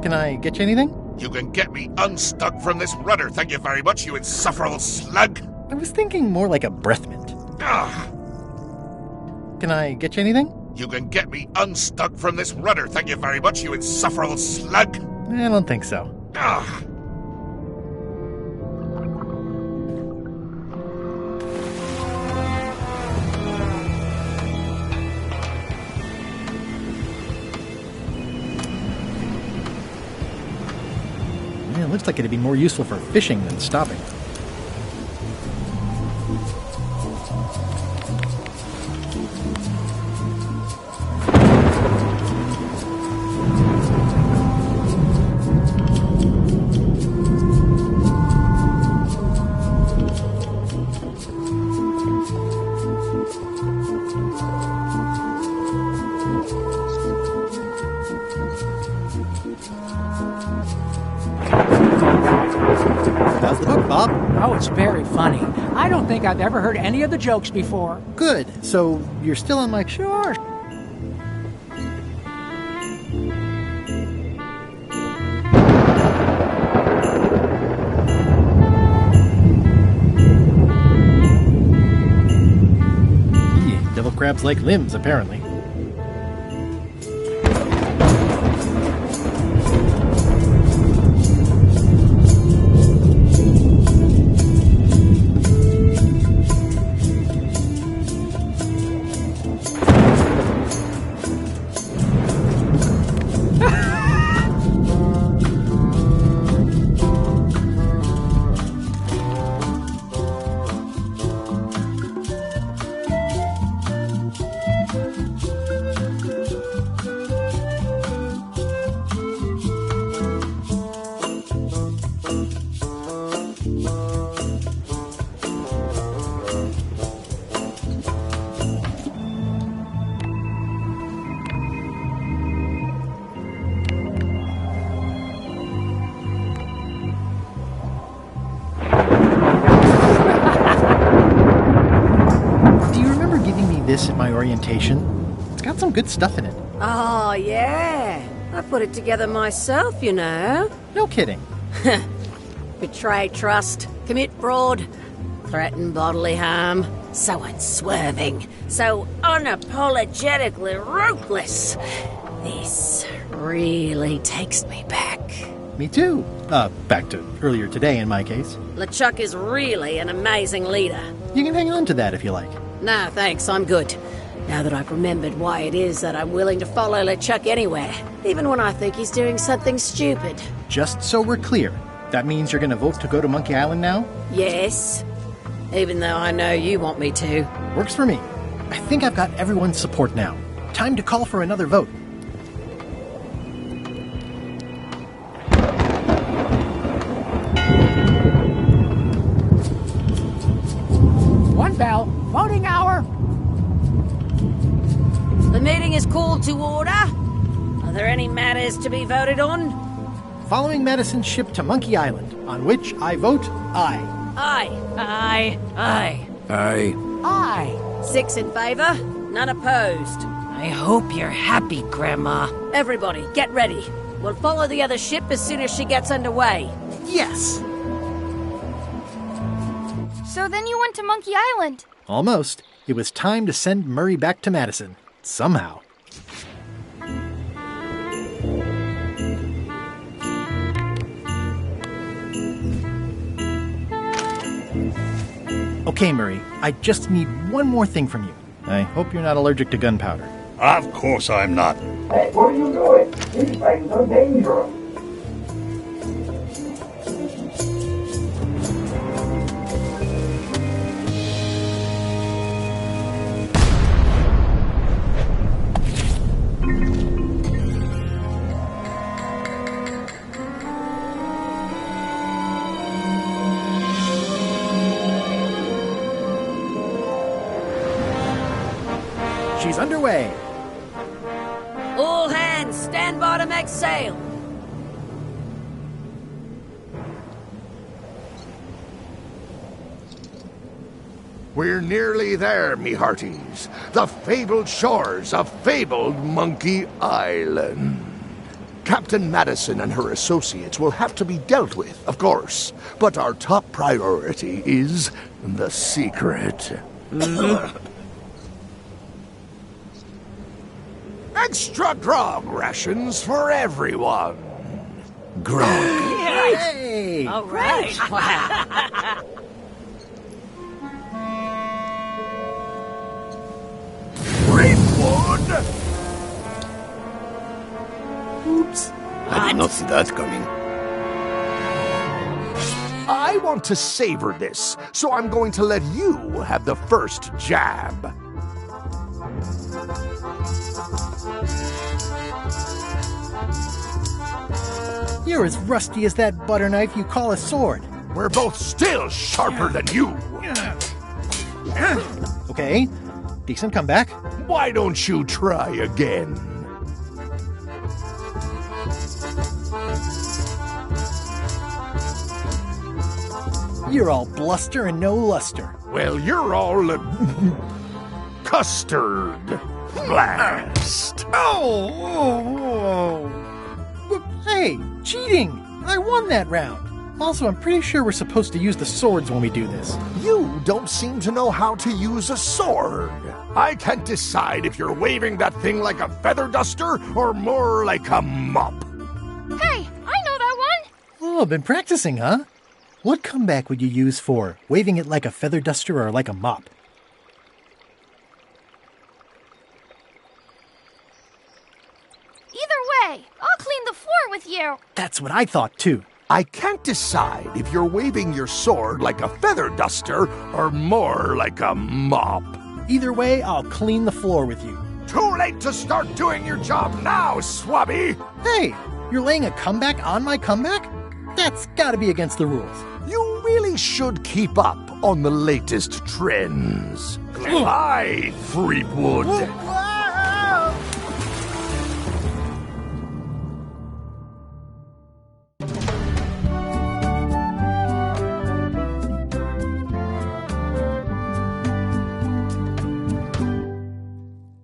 Can I get you anything? You can get me unstuck from this rudder, thank you very much, you insufferable slug! I was thinking more like a breath mint. Ugh. Can I get you anything? You can get me unstuck from this rudder, thank you very much, you insufferable slug! I don't think so. Ugh. It looks like it'd be more useful for fishing than stopping. How's the book, Bob? Oh, it's very funny. I don't think I've ever heard any of the jokes before. Good. So you're still on my... Sure. Double crabs like limbs, apparently. This at my orientation. It's got some good stuff in it. Oh, yeah. I put it together myself, you know. No kidding. Betray trust, commit fraud, threaten bodily harm. So unswerving, so unapologetically ruthless. This really takes me back. Me too. Back to earlier today in my case. LeChuck is really an amazing leader. You can hang on to that if you like. No, thanks, I'm good. Now that I've remembered why it is that I'm willing to follow LeChuck anywhere, even when I think he's doing something stupid. Just so we're clear, that means you're going to vote to go to Monkey Island now? Yes. Even though I know you want me to. Works for me. I think I've got everyone's support now. Time to call for another vote. One bell. Voting hour. The meeting is called to order. Are there any matters to be voted on? Following Madison's ship to Monkey Island, on which I vote aye. Aye. Aye. Aye. Aye. Aye. 6 in favor, none opposed. I hope you're happy, Grandma. Everybody, get ready. We'll follow the other ship as soon as she gets underway. Yes! So then you went to Monkey Island. Almost. It was time to send Murray back to Madison. Somehow. Okay, Murray, I just need one more thing from you. I hope you're not allergic to gunpowder. Of course I'm not. Hey, what are you doing? These things are dangerous. She's underway. All hands, stand by to make sail. We're nearly there, me hearties. The fabled shores of fabled Monkey Island. Captain Madison and her associates will have to be dealt with, of course. But our top priority is the secret. Extra grog rations for everyone. Grog. Hey! All right. Wow. Greenwood! Oops. I did not see that coming. I want to savor this, so I'm going to let you have the first jab. You're as rusty as that butter knife you call a sword. We're both still sharper than you. Okay, decent comeback. Why don't you try again? You're all bluster and no luster. Well, you're all custard. Blast. Oh! Hey, cheating! I won that round. Also, I'm pretty sure we're supposed to use the swords when we do this. You don't seem to know how to use a sword. I can't decide if you're waving that thing like a feather duster or more like a mop. Hey, I know that one! Oh, been practicing, huh? What comeback would you use for waving it like a feather duster or like a mop? Either way, I'll clean the floor with you. That's what I thought, too. I can't decide if you're waving your sword like a feather duster or more like a mop. Either way, I'll clean the floor with you. Too late to start doing your job now, Swabby! Hey, you're laying a comeback on my comeback? That's gotta be against the rules. You really should keep up on the latest trends. Aye, Freepwood.